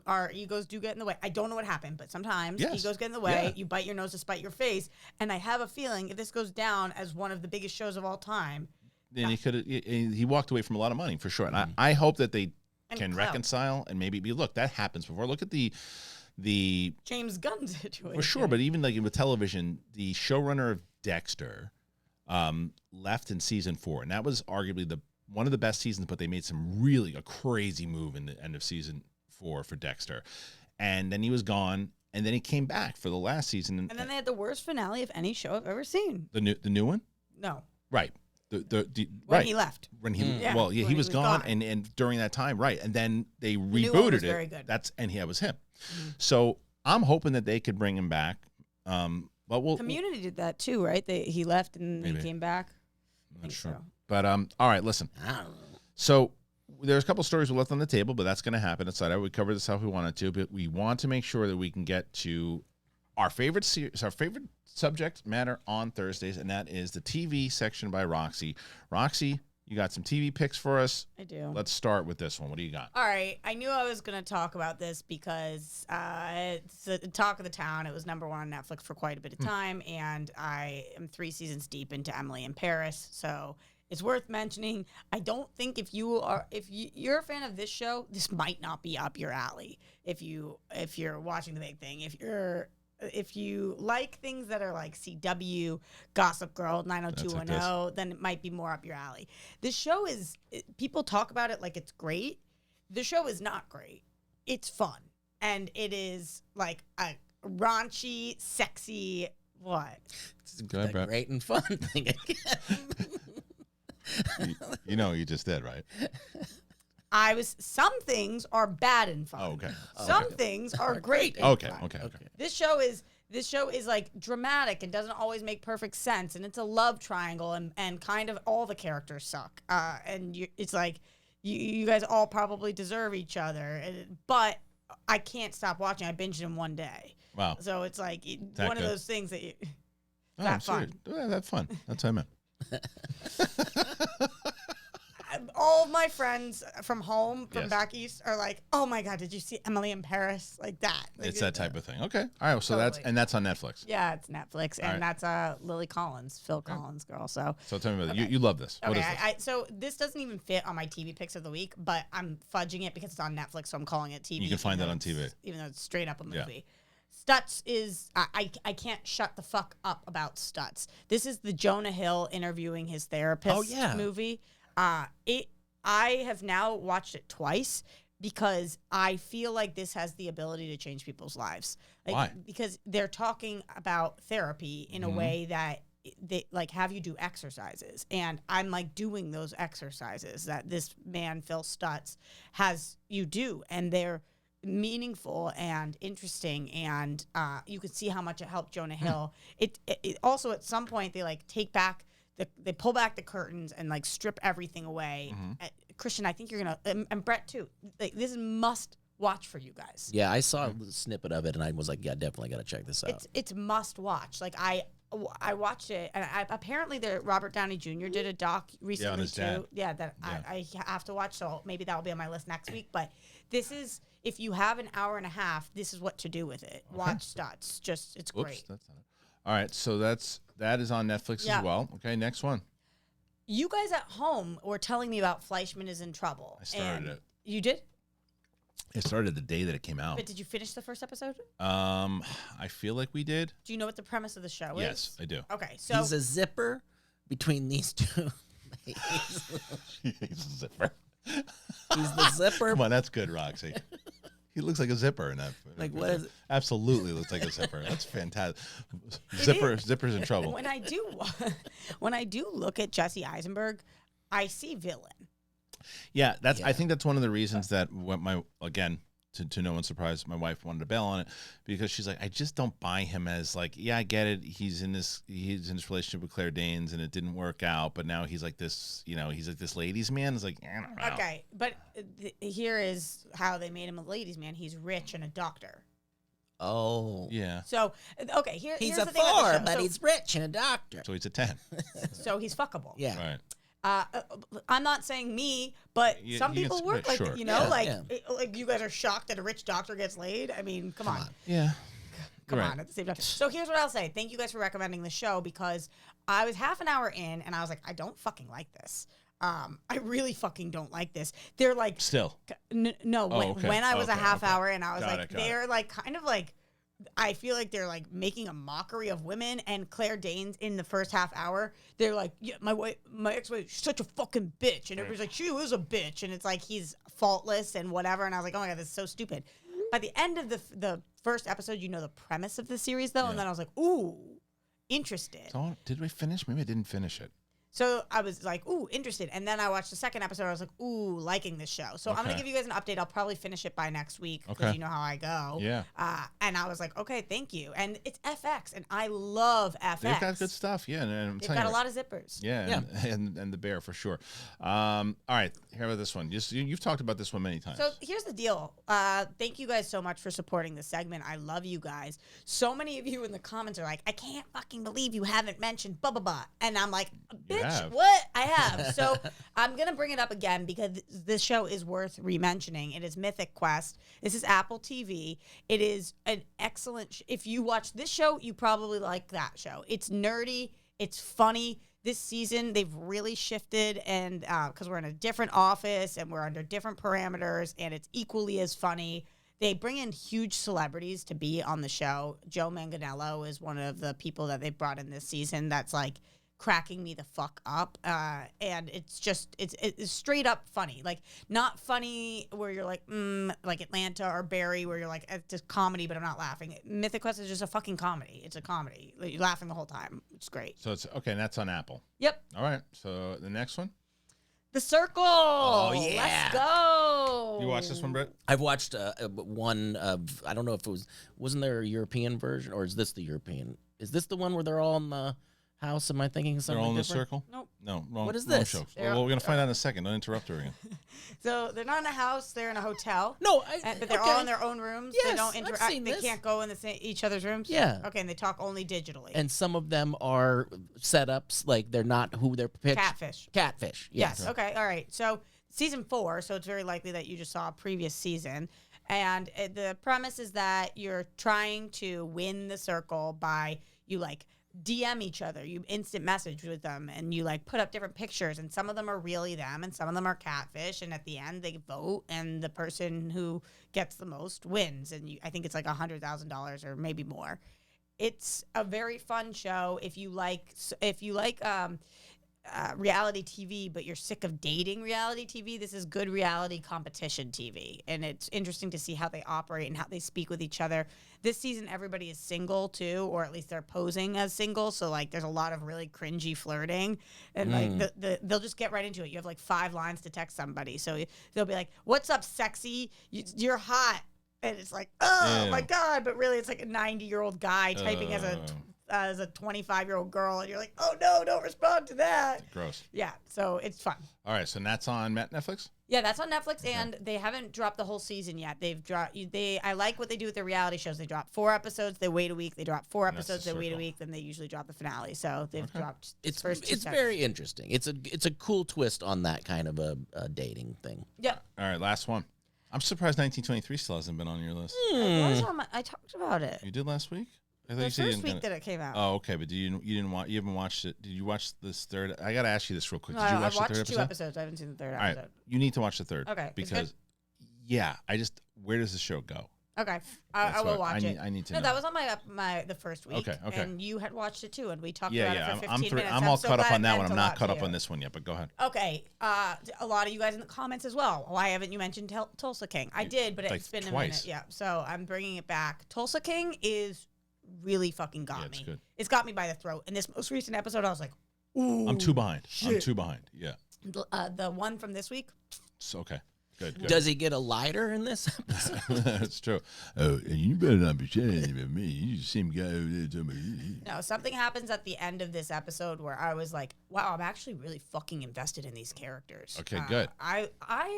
our egos do get in the way. I don't know what happened, but sometimes egos get in the way. Yeah. You bite your nose to spite your face. And I have a feeling if this goes down as one of the biggest shows of all time. Then he walked away from a lot of money, for sure. And I hope that they can reconcile and maybe look, that happens before. Look at the James Gunn situation. For sure, but even like with television, the showrunner of Dexter left in season 4, and that was arguably one of the best seasons, but they made a crazy move in the end of season 4 for Dexter. And then he was gone, and then he came back for the last season. And then they had the worst finale of any show I've ever seen. The new one? No. Right. When he left. When he was gone. And during that time, right. And then they rebooted it. Very good. That was him. Mm-hmm. So I'm hoping that they could bring him back. But Community did that too, right? He left and maybe. He came back. I'm not sure. So. But all right, listen. So there's a couple stories we left on the table, but that's going to happen. It's we covered this how we wanted to, but we want to make sure that we can get to our favorite subject matter on Thursdays, and that is the TV section by Roxy. Roxy, you got some TV picks for us? I do. Let's start with this one. What do you got? All right. I knew I was going to talk about this because it's the talk of the town. It was #1 on Netflix for quite a bit of time, and I am 3 seasons deep into Emily in Paris, so it's worth mentioning. I don't think if you're a fan of this show, this might not be up your alley. If you're watching The Big Thing, if you like things that are like CW, Gossip Girl, 90210, then it might be more up your alley. This show people talk about it like it's great. The show is not great. it's fun. And it is like a raunchy, sexy, what? Go ahead, Brett. Great and fun thing again. You know you just did, right? Some things are bad and fun. Oh, okay. Some things are great and Okay, fun. okay. This show is like dramatic and doesn't always make perfect sense, and it's a love triangle, and kind of all the characters suck. It's like you guys all probably deserve each other, but I can't stop watching. I binged in one day. Wow. So it's like That one good? of those things that you. Oh, That fun. Yeah, that's fun. That's what I meant. All of my friends from home, from Yes. back east, are like, "Oh my God, did you see Emily in Paris?" Like that. Like It's that type of thing. Okay. All right. So Totally. that's on Netflix. Yeah, it's Netflix, and right. that's Lily Collins, Phil Collins girl. So So tell me about it. You love this. What okay, is this? so this doesn't even fit on my TV picks of the week, but I'm fudging it because it's on Netflix, so I'm calling it TV. You can find even that though on it's- TV. even though it's straight up a Yeah. movie. Stutz is I can't shut the fuck up about Stutz. This is the Jonah Hill interviewing his therapist Oh, yeah. movie. I have now watched it twice because I feel like this has the ability to change people's lives. Like, Why? Because they're talking about therapy in a Mm-hmm. way that they like have you do exercises, and I'm like doing those exercises that this man Phil Stutz has you do, and they're meaningful and interesting, and you could see how much it helped Jonah Hill. It also at some point they like they pull back the curtains and like strip everything away. Kristian, I think you're gonna and Brett too. Like, this is must watch for you guys. Yeah, I saw a snippet of it, and I was like, yeah, definitely got to check this out. It's must watch. Like I watched it, and apparently Robert Downey Jr. did a doc recently on his too. dad. Yeah, that Yeah. I have to watch. So maybe that will be on my list next week. But this is, if you have an hour and a half, this is what to do with it. Watch Stutz. It's Oops, great. that's not it. All right. So that is on Netflix Yeah. as well. Okay. Next one. You guys at home were telling me about Fleischman is in Trouble. I started it. You did? It started the day that it came out. But did you finish the first episode? I feel like we did. Do you know what the premise of the show is? Yes, I do. Okay, so He's a zipper between these two. He's He's a zipper. the zipper. Come on, that's good, Roxy. He looks like a zipper in that. Like, what is it? Absolutely looks like a zipper. That's fantastic. is. Zipper's in trouble. when I do look at Jesse Eisenberg, I see villain. Yeah, I Yeah. think that's one of the reasons that to no one's surprise, my wife wanted to bail on it, because she's like, I just don't buy him as like, yeah, I get it. He's in this relationship with Claire Danes and it didn't work out, but now he's like this, he's like this ladies' man. It's like, I don't know. Okay, but here is how they made him a ladies' man. He's rich and a doctor. Oh. Yeah. So okay, He's here's a the thing about 4, the show. but he's rich and a doctor. So he's a 10. So he's fuckable. Yeah. Right. I'm not saying me, but Yeah, some he people gets work rich, like sure. Yeah, like yeah. like you guys are shocked that a rich doctor gets laid. I mean, come on. Yeah. Come Right. on at the same time. So here's what I'll say. Thank you guys for recommending the show, because I was half an hour in and I was like, I don't fucking like this. I really fucking don't like this. They're like, Still. no, Oh, when, okay. when I was a Okay, half okay. hour in, I was Got like, it. they're like kind of like, I feel like they're like making a mockery of women. And Claire Danes in the first half hour, they're like, yeah, my ex-wife, she's such a fucking bitch. And everybody's like, she was a bitch. And it's like, he's faultless and whatever. And I was like, oh my God, this is so stupid. By the end of the first episode, you know the premise of the series, though. Yeah. And then I was like, ooh, interested. So, did we finish? Maybe I didn't finish it. So I was like, ooh, interested. And then I watched the second episode. I was like, ooh, liking this show. So I'm going to Okay. give you guys an update. I'll probably finish it by next week because Okay. you know how I go. Yeah. And I was like, okay, thank you. And it's FX, and I love FX. They've got good stuff. Yeah. And I'm They've telling got you, a lot of zippers. Yeah, and the bear for sure. All right, here about this one. You've talked about this one many times. So here's the deal. Thank you guys so much for supporting this segment. I love you guys. So many of you in the comments are like, I can't fucking believe you haven't mentioned blah, blah, blah. And I'm like, You bitch, have. what? I have. So I'm going to bring it up again because this show is worth re-mentioning. It is Mythic Quest. This is Apple TV. It is an excellent if you watch this show, you probably like that show. It's nerdy. It's funny. This season, they've really shifted, and because we're in a different office and we're under different parameters, and it's equally as funny. They bring in huge celebrities to be on the show. Joe Manganiello is one of the people that they brought in this season that's like cracking me the fuck up. And it's just it's straight up funny. Like, not funny where you're like Atlanta or Barry, where you're like, it's just comedy, but I'm not laughing. Mythic Quest is just a fucking comedy. It's a comedy. Like, you're laughing the whole time. It's great. So it's okay, and that's on Apple. Yep. All right. So the next one. The Circle. Oh, yeah. Let's go. You watch this one, Brett? I've watched one of, I don't know if it wasn't there a European version, or is this the European? Is this the one where they're all in the house? Am I thinking of something They're all in the different? circle? Nope. No, wrong. What is wrong this? show. They're- Well, we're gonna find out in a second. Don't interrupt her again. So they're not in a house. They're in a hotel. No, But they're all in their own rooms. They Yes, don't I've interact. seen They this. can't go in each other's rooms. Yeah. Okay, and they talk only digitally. And some of them are setups, like they're not who they're pitched. Catfish. Catfish. Yes. Okay. All right. So season 4. So it's very likely that you just saw a previous season. And the premise is that you're trying to win the circle by you like DM each other, you instant message with them, and you like put up different pictures, and some of them are really them and some of them are catfish, and at the end they vote, and the person who gets the most wins, and I think it's like $100,000 or maybe more. It's a very fun show if you like reality TV, but you're sick of dating reality TV. This is good reality competition TV, and it's interesting to see how they operate and how they speak with each other. This season, everybody is single too, or at least they're posing as single. So like, there's a lot of really cringy flirting, and like they'll just get right into it. You have like 5 lines to text somebody, so they'll be like, "What's up, sexy? You're hot," and it's like, "Oh my god!" But really, it's like a 90-year-old guy typing as a 25-year-old girl, and you're like, "Oh no, don't respond to that." Gross. Yeah, so it's fun. All right, so that's on Netflix? Yeah, that's on Netflix, and they haven't dropped the whole season yet. They've dropped. I like what they do with their reality shows. They drop 4 episodes, they wait a week. They drop 4 And that's episodes, the they wait a circle. week. Then they usually drop the finale. So they've dropped. It's first 2 sets. very interesting. It's a cool twist on that kind of a dating thing. Yeah. All right, last one. I'm surprised 1923 still hasn't been on your list. I talked about it. You did last week? I thought The you said you first didn't week get it. that it came out. Oh, okay, but you haven't watched it. Did you watch this third? I got to ask you this real quick. No, Did you I watch the watched third 2 episode? episodes. I haven't seen the third All right, episode. you need to watch the third. Okay, it's Because, yeah, where does the show go? Okay, I will watch it. I need to No, know. that was on the first week. Okay. And you had watched it too, and we talked Yeah, about yeah. it for 15 minutes. I'm all so caught up glad on it that one. meant I'm a not lot caught to up you. on this one yet, but go ahead. Okay, a lot of you guys in the comments as well. Why haven't you mentioned Tulsa King? I did, but Like it's been twice. a minute. Yeah, so I'm bringing it back. Tulsa King is really fucking got It's me. good. It's got me by the throat. In this most recent episode, I was like, ooh. I'm too behind. I'm shit. too behind. Yeah. The one from this week. It's okay. Good. Does he get a lighter in this episode? That's true. Oh, and you better not be saying about me. You seem guy over there talking about you. No, something happens at the end of this episode where I was like, wow, I'm actually really fucking invested in these characters. Okay, good. I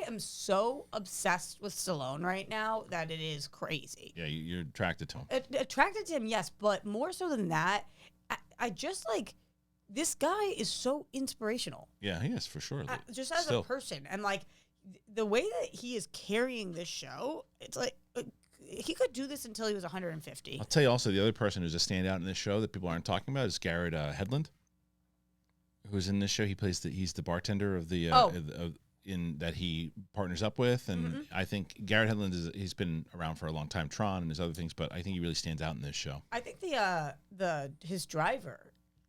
am so obsessed with Stallone right now that it is crazy. Yeah, you're attracted to him. Attracted to him, yes, but more so than that, I just like, this guy is so inspirational. Yeah, he is for sure. Just as Still. a person. And like, the way that he is carrying this show, it's like, he could do this until he was 150. I'll tell you also, the other person who's a standout in this show that people aren't talking about is Garrett Hedlund, who's in this show. He's the bartender of the in that he partners up with, and I think Garrett Hedlund he's been around for a long time, Tron and his other things, but I think he really stands out in this show. I think his driver,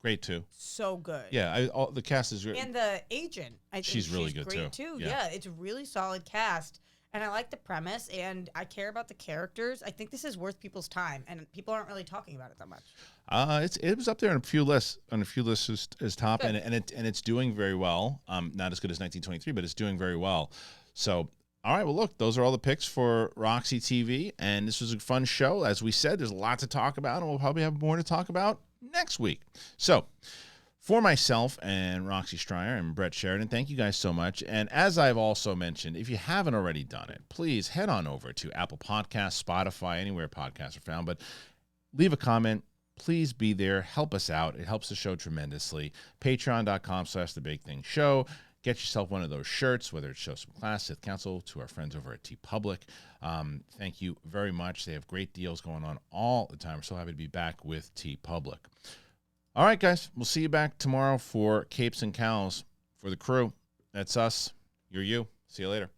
Great too. so good. Yeah, the cast is great. And the agent, I think She's really good, great too. too. Yeah. Yeah, it's a really solid cast. And I like the premise, and I care about the characters. I think this is worth people's time, and people aren't really talking about it that much. It was up there on a few lists as top, Good. and it's doing very well. Not as good as 1923, but it's doing very well. So, all right, well, look, those are all the picks for Roxy TV, and this was a fun show. As we said, there's a lot to talk about, and we'll probably have more to talk about next week. So, for myself and Roxy Stryer and Brett Sheridan, thank you guys so much. And as I've also mentioned, if you haven't already done it, please head on over to Apple Podcasts, Spotify, anywhere podcasts are found. But leave a comment. Please be there. Help us out. It helps the show tremendously. Patreon.com/TheBigThingShow. Get yourself one of those shirts, whether it's Show Some Class, Sith Council, to our friends over at TeePublic. Thank you very much. They have great deals going on all the time. We're so happy to be back with TeePublic. All right, guys. We'll see you back tomorrow for Capes and Cows. For the crew, that's us. You're you. See you later.